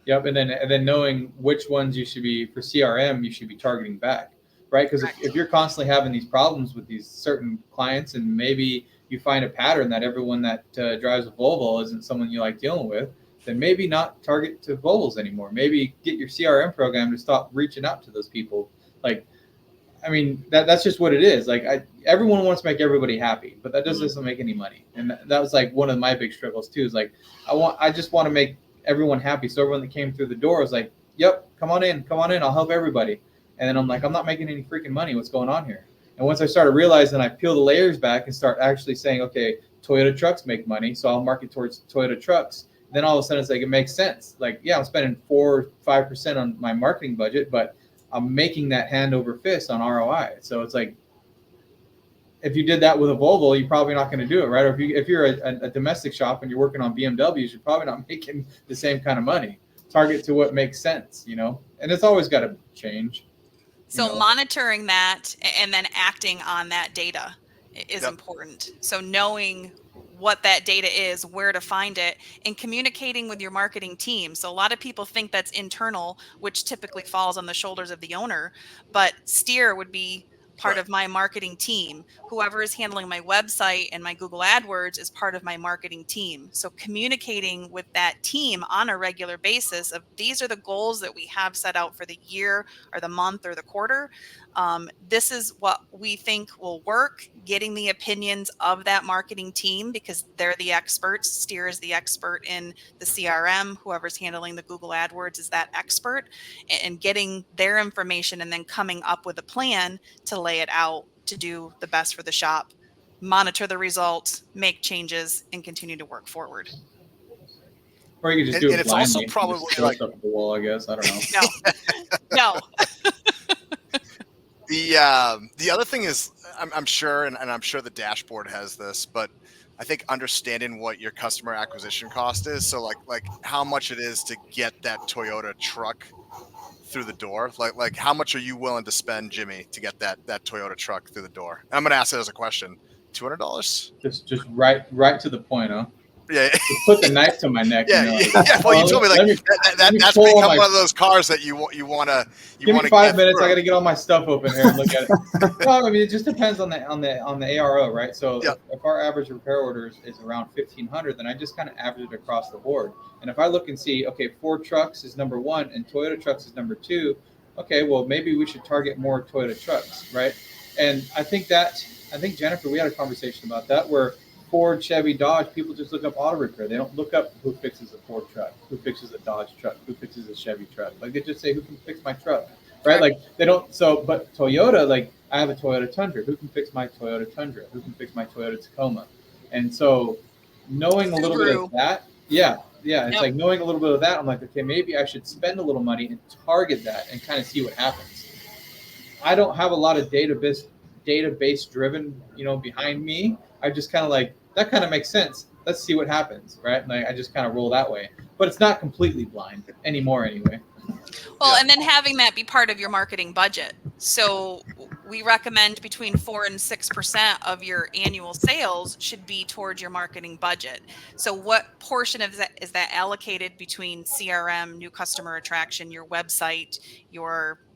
Yep. And then knowing which ones you should be, for CRM, you should be targeting back. Right? Because if you're constantly having these problems with these certain clients, and maybe you find a pattern that everyone that drives a Volvo isn't someone you like dealing with, then maybe not target to Volvos anymore. Maybe get your CRM program to stop reaching out to those people. Like, I mean, that's just what it is. Like, everyone wants to make everybody happy, but that doesn't make any money. And that was like one of my big struggles too. Is like, I just want to make everyone happy. So everyone that came through the door was like, "Yep, come on in, I'll help everybody." And then I'm like, I'm not making any freaking money. What's going on here? And once I started realizing, I peel the layers back and start actually saying, okay, Toyota trucks make money, so I'll market towards Toyota trucks. Then all of a sudden it's like, it makes sense. Like, yeah, I'm spending 4 or 5% on my marketing budget, but I'm making that hand over fist on ROI. So it's like, if you did that with a Volvo, you're probably not going to do it, right? Or if you're a domestic shop and you're working on BMWs, you're probably not making the same kind of money. Target to what makes sense, you know? And it's always got to change. So monitoring that and then acting on that data is important. So knowing what that data is, where to find it, and communicating with your marketing team. So a lot of people think that's internal, which typically falls on the shoulders of the owner, but steer would be part of my marketing team. Whoever is handling my website and my Google AdWords is part of my marketing team. So communicating with that team on a regular basis of these are the goals that we have set out for the year or the month or the quarter. This is what we think will work, getting the opinions of that marketing team because they're the experts. Steer is the expert in the CRM. Whoever's handling the Google AdWords is that expert, and getting their information and then coming up with a plan to lay it out to do the best for the shop, monitor the results, make changes, and continue to work forward. Or you could just do it and it's blindly. also probably just like up the wall, I guess. I don't know. No. The other thing is, I'm sure, and I'm sure the dashboard has this, but I think understanding what your customer acquisition cost is, so like how much it is to get that Toyota truck through the door, like how much are you willing to spend, Jimmy, to get that Toyota truck through the door? And I'm gonna ask it as a question. $200? Just right to the point, huh? Yeah. Just put the knife to my neck. Yeah. Well, you told me like that's become one of those cars that you want to. Give me 5 minutes. I got to get all my stuff open here and look at it. Well, I mean, it just depends on the ARO, right? So if our average repair order is around 1,500, then I just kind of average it across the board. And if I look and see, okay, Ford trucks is number 1 and Toyota trucks is number 2. Okay, well maybe we should target more Toyota trucks, right? And I think Jennifer, we had a conversation about that where Ford, Chevy, Dodge, people just look up auto repair. They don't look up who fixes a Ford truck, who fixes a Dodge truck, who fixes a Chevy truck. Like they just say, who can fix my truck, right? Like they don't. So, but Toyota, like I have a Toyota Tundra. Who can fix my Toyota Tundra? Who can fix my Toyota Tacoma? And so, knowing a little bit of that, it's like knowing a little bit of that. I'm like, okay, maybe I should spend a little money and target that and kind of see what happens. I don't have a lot of database driven, behind me. I just kind of like, that kind of makes sense. Let's see what happens, right? Like I just kind of roll that way, but it's not completely blind anymore anyway. Well, and then having that be part of your marketing budget. So we recommend between 4 and 6% of your annual sales should be towards your marketing budget. So what portion of that is that allocated between CRM, new customer attraction, your website,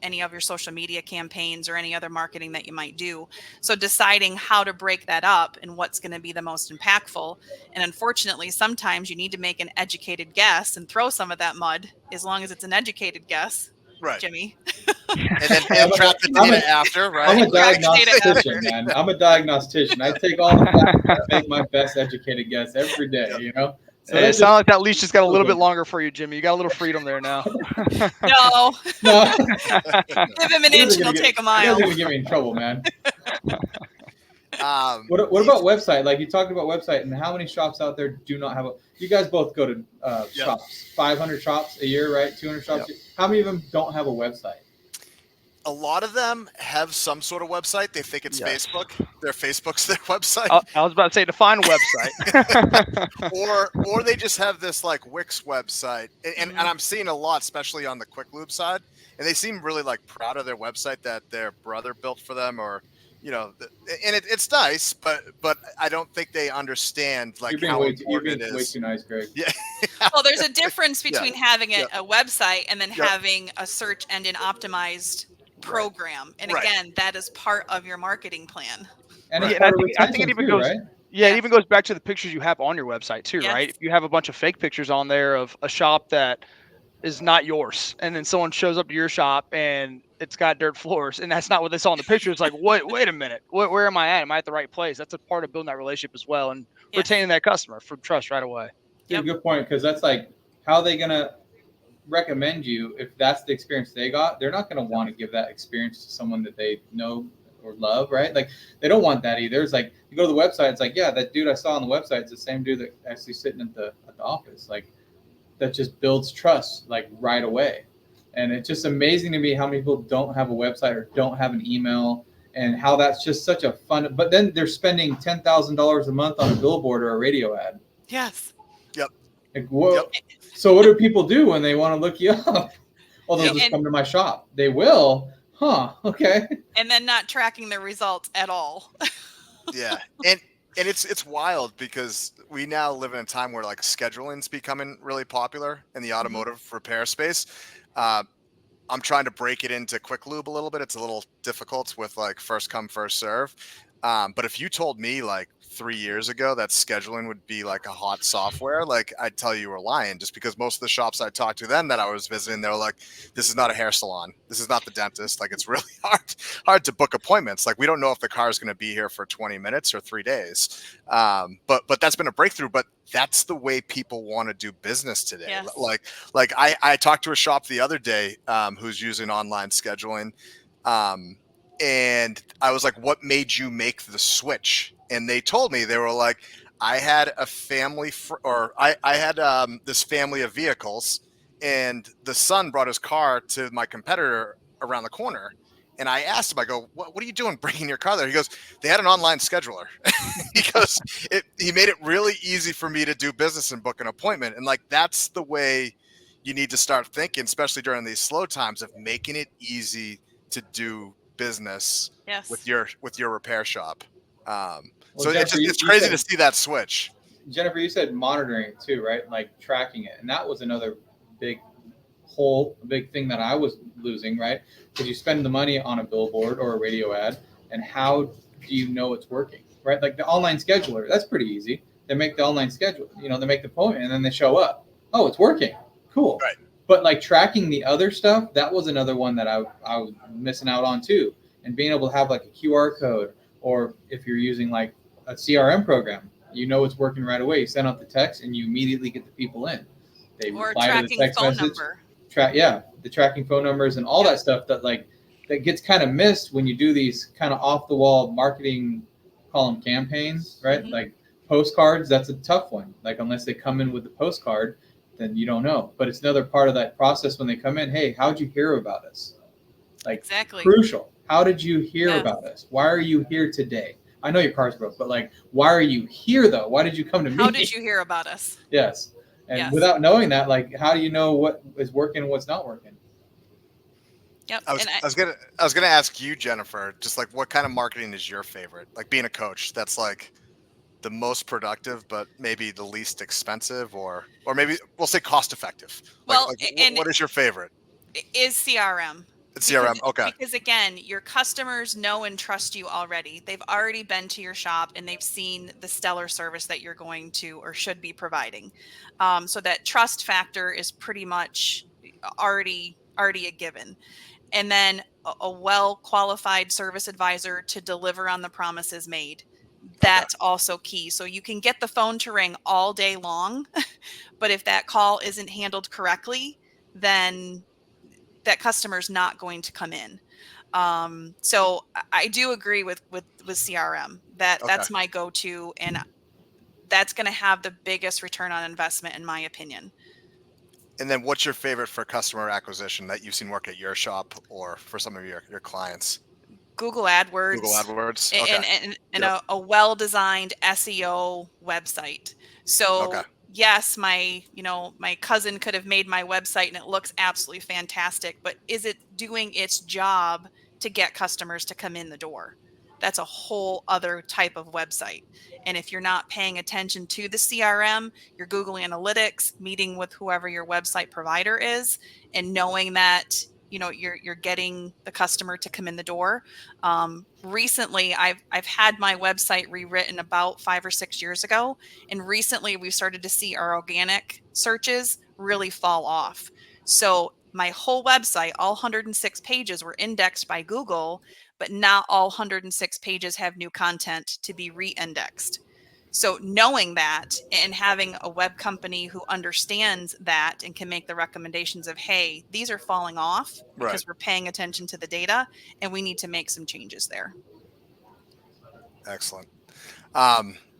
any of your social media campaigns, or any other marketing that you might do? So deciding how to break that up and what's going to be the most impactful. And unfortunately, sometimes you need to make an educated guess and throw some of that mud, as long as it's an educated guess. Right, Jimmy. And then trap the data after, right? I'm a diagnostician, man. I'm a diagnostician. I take all the facts and make my best educated guess every day, So it sounds like that leash just got a little bit longer for you, Jimmy. You got a little freedom there now. No. Give him an inch and he'll take a mile. You're going to get me in trouble, man. What about website? Like you talked about website, and how many shops out there do not have a? You guys both go to shops, 500 shops a year, right? 200 shops. Yep. How many of them don't have a website? A lot of them have some sort of website. They think it's Facebook. Their Facebook's their website. I was about to say, define a website. or they just have this like Wix website, and I'm seeing a lot, especially on the Quick Lube side, and they seem really like proud of their website that their brother built for them, or and it's nice, but I don't think they understand like how important it is. Way too nice, Greg. Yeah. Well, there's a difference between having a website and then having a search engine optimized program, and again, that is part of your marketing plan. And I think it even goes. Right? Yeah, it even goes back to the pictures you have on your website too, right? If you have a bunch of fake pictures on there of a shop that is not yours, and then someone shows up to your shop and it's got dirt floors, and that's not what they saw in the picture. It's like, wait a minute, where am I at? Am I at the right place? That's a part of building that relationship as well, and retaining that customer for trust right away. Yeah, good point, because that's like, how are they gonna recommend you, if that's the experience they got, they're not going to want to give that experience to someone that they know or love, right? Like they don't want that either. It's like you go to the website, it's like, yeah, that dude I saw on the website is the same dude that actually sitting at the office. Like that just builds trust like right away. And it's just amazing to me how many people don't have a website or don't have an email, and how that's just such a fun, but then they're spending $10,000 a month on a billboard or a radio ad. Yes. Yep. Like, whoa. Yep. So what do people do when they want to look you up? Well, they'll just come to my shop. They will. Huh. Okay. And then not tracking the results at all. Yeah. And it's wild because we now live in a time where like scheduling's becoming really popular in the automotive repair space. I'm trying to break it into quick lube a little bit. It's a little difficult with like first come, first serve. But if you told me like 3 years ago that scheduling would be like a hot software, like I'd tell you were lying, just because most of the shops I talked to then that I was visiting, they were like, this is not a hair salon. This is not the dentist. Like it's really hard to book appointments. Like we don't know if the car is going to be here for 20 minutes or 3 days. But that's been a breakthrough, but that's the way people want to do business today. Yes. Like I talked to a shop the other day who's using online scheduling. And I was like, what made you make the switch? And they told me, they were like, I had a family I had this family of vehicles, and the son brought his car to my competitor around the corner. And I asked him, I go, what are you doing bringing your car there? He goes, they had an online scheduler. He goes, he made it really easy for me to do business and book an appointment. And like, that's the way you need to start thinking, especially during these slow times, of making it easy to do business with your repair shop. So Jennifer, it's crazy to see that switch. Jennifer, you said monitoring too, right? Like tracking it. And that was another big thing that I was losing, right? Because you spend the money on a billboard or a radio ad, and how do you know it's working, right? Like the online scheduler, that's pretty easy. They make the online schedule, they make the appointment and then they show up. Oh, it's working. Cool. Right. But like tracking the other stuff, that was another one that I was missing out on too. And being able to have like a QR code, or if you're using like a CRM program, it's working right away. You send out the text and you immediately get the people in. They reply to the text message. Number. The tracking phone numbers and all that stuff that gets kind of missed when you do these kind of off the wall marketing, call them campaigns, right? Mm-hmm. Like postcards, that's a tough one. Like unless they come in with the postcard, then you don't know. But it's another part of that process when they come in. Hey, how'd you hear about us? Like exactly crucial. How did you hear about us? Why are you here today? I know your car's broke, but like, why are you here though? Why did you come to me? How did you hear about us? Yes. And without knowing that, like, how do you know what is working and what's not working? Yep. I was gonna ask you, Jennifer, just like what kind of marketing is your favorite? Like being a coach, that's like the most productive, but maybe the least expensive, or maybe we'll say cost effective. Well, what is your favorite? Is CRM. It's CRM, okay. Because again, your customers know and trust you already. They've already been to your shop and they've seen the stellar service that you're going to or should be providing. So that trust factor is pretty much already a given. And then a well-qualified service advisor to deliver on the promises made. That's also key. So you can get the phone to ring all day long, but if that call isn't handled correctly, then that customer's not going to come in. So I do agree with CRM. That's my go-to, and that's going to have the biggest return on investment, in my opinion. And then what's your favorite for customer acquisition that you've seen work at your shop or for some of your clients? Google AdWords. Google AdWords. Okay. And a well-designed SEO website. So yes, my cousin could have made my website and it looks absolutely fantastic, but is it doing its job to get customers to come in the door? That's a whole other type of website. And if you're not paying attention to the CRM, your Google Analytics, meeting with whoever your website provider is, and knowing that you're getting the customer to come in the door. Recently, I've had my website rewritten about 5 or 6 years ago, and recently we started to see our organic searches really fall off. So my whole website, all 106 pages, were indexed by Google, but not all 106 pages have new content to be re-indexed. So knowing that and having a web company who understands that and can make the recommendations of, hey, these are falling off because we're paying attention to the data and we need to make some changes there. Excellent.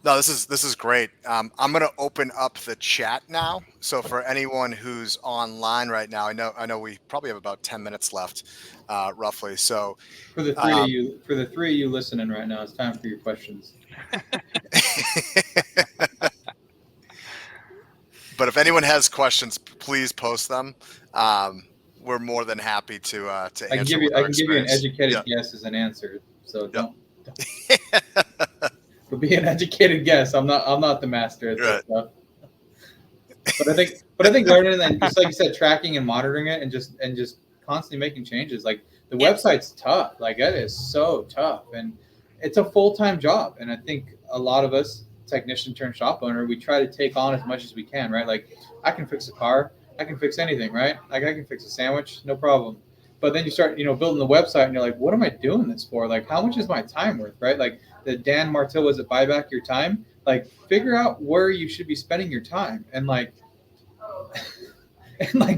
No, this is great. I'm going to open up the chat now. So for anyone who's online right now, I know we probably have about 10 minutes left, roughly. So for the three of you listening right now, it's time for your questions. But if anyone has questions, please post them. We're more than happy to answer. I can give you an educated guess as an answer. So don't. But be an educated guess. I'm not the master at this stuff. But I think learning and just like you said, tracking and monitoring it and just constantly making changes. Like the website's tough. Like that is so tough, and it's a full-time job. And I think a lot of us, technician turned shop owner, we try to take on as much as we can, right? Like I can fix a car, I can fix anything, right? Like I can fix a sandwich, no problem. But then you start, building the website and you're like, what am I doing this for? Like, how much is my time worth, right? Like the Dan Martell, was it buy back your time? Like figure out where you should be spending your time. And like,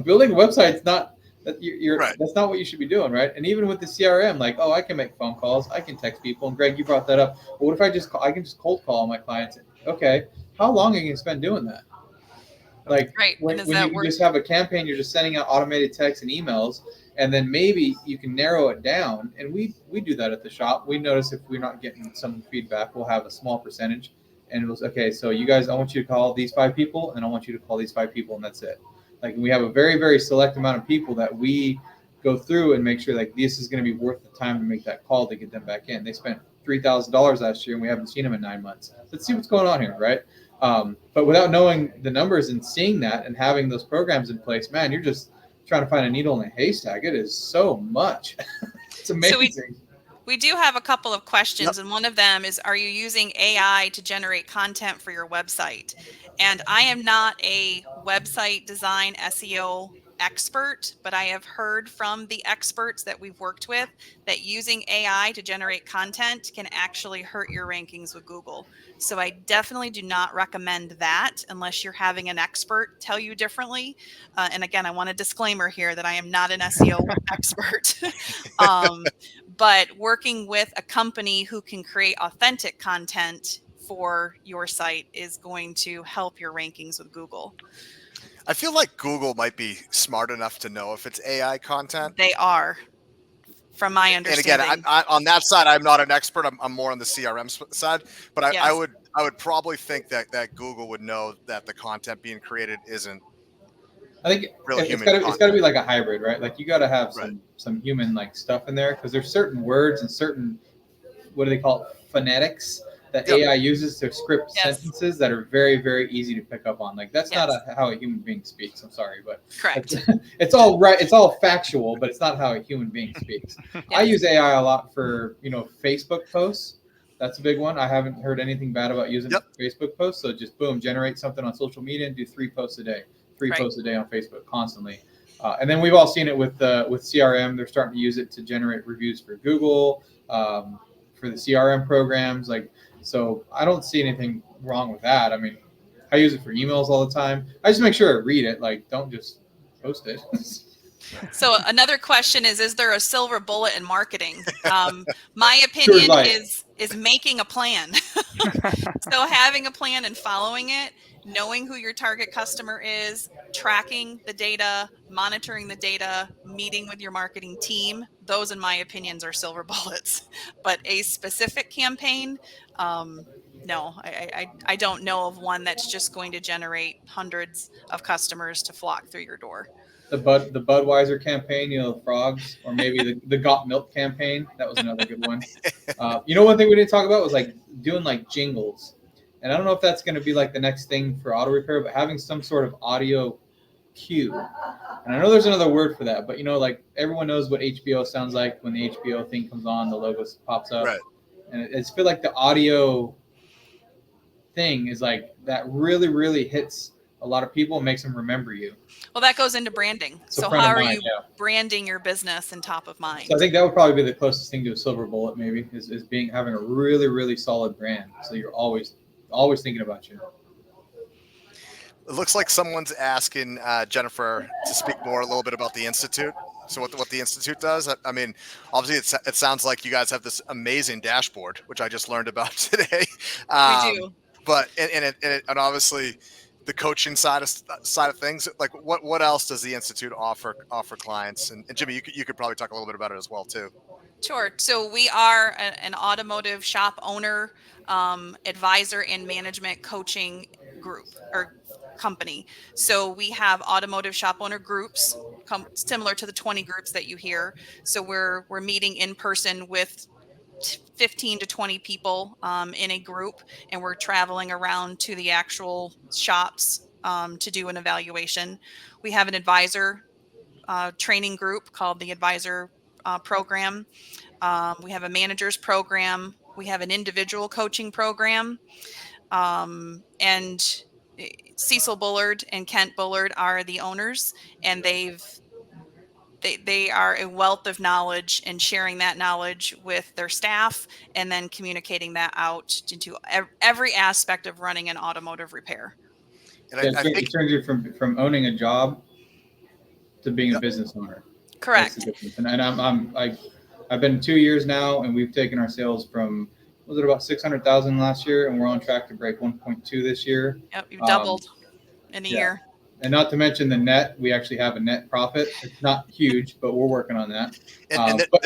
building a website's not, that's not what you should be doing, right? And even with the CRM, like, oh, I can make phone calls, I can text people. And Greg, you brought that up. But what if I can just cold call my clients? Okay, how long are you going to spend doing that? Like when you just have a campaign, you're just sending out automated texts and emails, and then maybe you can narrow it down. And we do that at the shop. We notice if we're not getting some feedback, we'll have a small percentage. And it was, okay, so you guys, I want you to call these 5 people, and I want you to call these 5 people, and that's it. Like we have a very, very select amount of people that we go through and make sure like this is going to be worth the time to make that call to get them back in. They spent $3,000 last year and we haven't seen them in 9 months. Let's see what's going on here, right? But without knowing the numbers and seeing that and having those programs in place, man, you're just trying to find a needle in a haystack. It is so much. It's amazing. So we do have a couple of questions, and one of them is, are you using AI to generate content for your website? And I am not a website design SEO expert, but I have heard from the experts that we've worked with that using AI to generate content can actually hurt your rankings with Google. So I definitely do not recommend that unless you're having an expert tell you differently. And again, I want a disclaimer here that I am not an SEO expert. But working with a company who can create authentic content for your site is going to help your rankings with Google. I feel like Google might be smart enough to know if it's AI content. They are, from my understanding. And again, on that side, I'm not an expert. I'm more on the CRM side. But I would probably think that Google would know that the content being created isn't. I think really it's got to be like a hybrid, right? Like you got to have some human like stuff in there, because there's certain words and certain, what do they call it, phonetics that AI uses to script sentences that are very, very easy to pick up on. Like that's not how a human being speaks. I'm sorry, but correct. It's all right. It's all factual, but it's not how a human being speaks. I use AI a lot for Facebook posts. That's a big one. I haven't heard anything bad about using Facebook posts. So just boom, generate something on social media and do 3 posts a day. 3 posts a day on Facebook constantly. And then we've all seen it with CRM. They're starting to use it to generate reviews for Google, for the CRM programs. So I don't see anything wrong with that. I mean, I use it for emails all the time. I just make sure I read it. Like, don't just post it. So another question is there a silver bullet in marketing? My opinion is making a plan. So having a plan and following it, knowing who your target customer is, tracking the data, monitoring the data, meeting with your marketing team, those in my opinions are silver bullets. But a specific campaign, no, I don't know of one that's just going to generate hundreds of customers to flock through your door. The Budweiser campaign, the frogs, or maybe the Got Milk campaign. That was another good one. One thing we didn't talk about was doing jingles. And I don't know if that's going to be the next thing for auto repair, but having some sort of audio cue. And I know there's another word for that, but everyone knows what HBO sounds like when the HBO thing comes on, the logo pops up. Right. And I just feel like the audio thing is that really, really hits a lot of people and makes them remember you. Well, that goes into branding. So how are you branding your business and top of mind? So I think that would probably be the closest thing to a silver bullet, maybe, is having a really, really solid brand. So you're always always thinking about you. It looks like someone's asking Jennifer to speak more a little bit about the Institute. So what the Institute does, I mean, obviously it sounds like you guys have this amazing dashboard, which I just learned about today. We do. But and obviously the coaching side of things, like what else does the Institute offer clients? And Jimmy, you could probably talk a little bit about it as well too. Sure. So we are an automotive shop owner, advisor, and management coaching group or company. So we have automotive shop owner groups, similar to the 20 groups that you hear. So we're meeting in person with 15 to 20 people in a group, and we're traveling around to the actual shops to do an evaluation. We have an advisor training group called the advisor program. We have a manager's program. We have an individual coaching program. And Cecil Bullard and Kent Bullard are the owners, and they are a wealth of knowledge and sharing that knowledge with their staff and then communicating that out into every aspect of running an automotive repair. And I think it turns you from owning a job to being a business owner. Correct. And I've been 2 years now, and we've taken our sales from, was it about 600,000 last year, and we're on track to break 1.2 this year. Yep, you've doubled in a year. And not to mention the net, we actually have a net profit. It's not huge, but we're working on that. But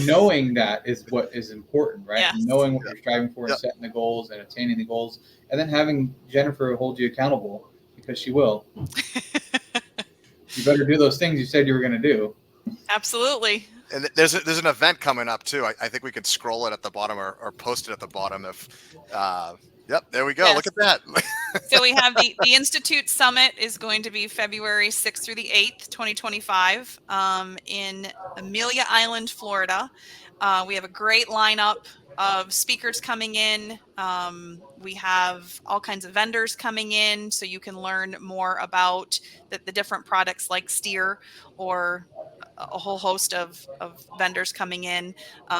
knowing that is what is important, right? Yes. Knowing what you're striving for, and setting the goals and attaining the goals, and then having Jennifer hold you accountable, because she will. You better do those things you said you were going to do. Absolutely. And there's an event coming up too. I think we could scroll it at the bottom or post it at the bottom if. Yep, there we go. Yes. Look at that. So we have the Institute Summit is going to be February 6th through the 8th, 2025, in Amelia Island, Florida. We have a great lineup of speakers coming in. We have all kinds of vendors coming in, so you can learn more about the different products like Steer, or a whole host of vendors coming in.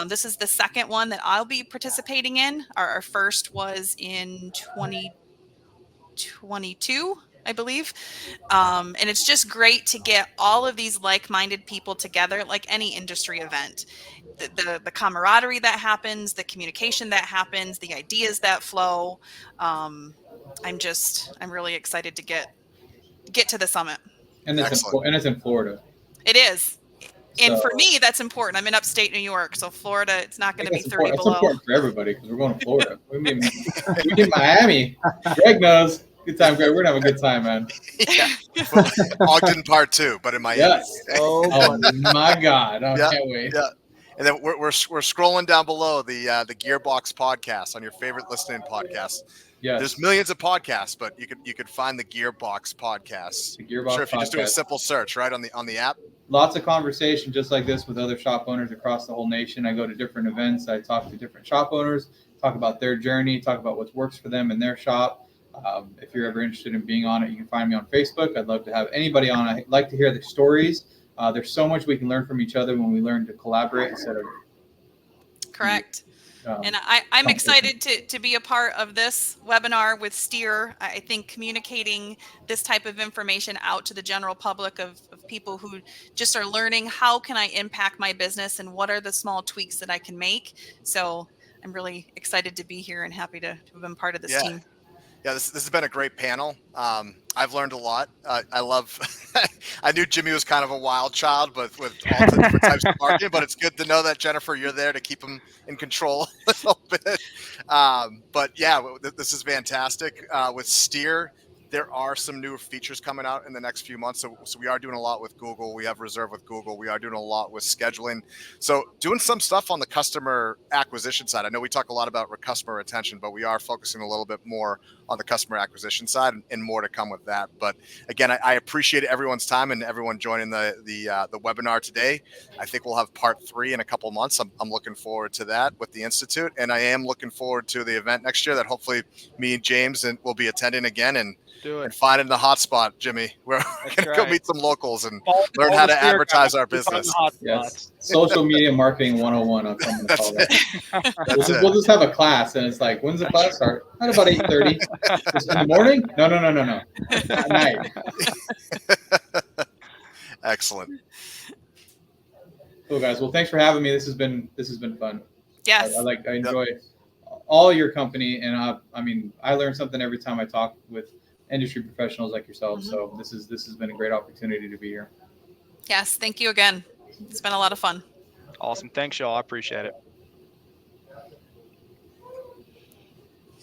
This is the second one that I'll be participating in. Our first was in 2022, I believe. And it's just great to get all of these like-minded people together, like any industry event. The camaraderie that happens, the communication that happens, the ideas that flow. I'm really excited to get to the summit. And it's in Florida. It is. And for me, that's important. I'm in upstate New York, so Florida, it's not going to be 30 below. It's important for everybody because we're going to Florida. We mean Miami. Greg knows. Good time, Greg. We're going to have a good time, man. Yeah. Ogden Part 2, but in Miami. Yes. Oh my God. I can't wait. Yeah. And then we're scrolling down below the Gearbox podcast on your favorite listening podcast. Yes. There's millions of podcasts, but you could find the Gearbox podcast. The Gearbox sure, if you just do a simple search, right, on the app. Lots of conversation just like this with other shop owners across the whole nation. I go to different events. I talk to different shop owners, talk about their journey, talk about what works for them in their shop. If you're ever interested in being on it, you can find me on Facebook. I'd love to have anybody on. I'd like to hear the stories. There's so much we can learn from each other when we learn to collaborate instead of. Correct. And I'm excited to be a part of this webinar with Steer. I think communicating this type of information out to the general public of people who just are learning, how can I impact my business and what are the small tweaks that I can make? So I'm really excited to be here and happy to have been part of this team. Yeah, this has been a great panel. I've learned a lot. I love. I knew Jimmy was kind of a wild child, but with all the different types of marketing. But it's good to know that Jennifer, you're there to keep him in control a little bit. But yeah, this is fantastic. With Steer, there are some new features coming out in the next few months. So we are doing a lot with Google. We have Reserve with Google. We are doing a lot with scheduling. So doing some stuff on the customer acquisition side. I know we talk a lot about customer retention, but we are focusing a little bit more on the customer acquisition side, and more to come with that. But again, I appreciate everyone's time and everyone joining the webinar today. I think we'll have part 3 in a couple months. I'm looking forward to that with the Institute, and I am looking forward to the event next year that hopefully me and James will be attending again, and finding the hotspot, Jimmy. We're gonna go meet some locals and learn how to advertise our business. Yes. Social media marketing 101. I'm coming to call that. We'll just have a class, and it's like, when's the class start? At about 8:30. In the morning? No. At night. Excellent. Cool, guys. Well, thanks for having me. This has been fun. Yes. I enjoy all your company, and I learn something every time I talk with industry professionals like yourself. So this has been a great opportunity to be here. Yes, thank you again. It's been a lot of fun. Awesome. Thanks, y'all. I appreciate it.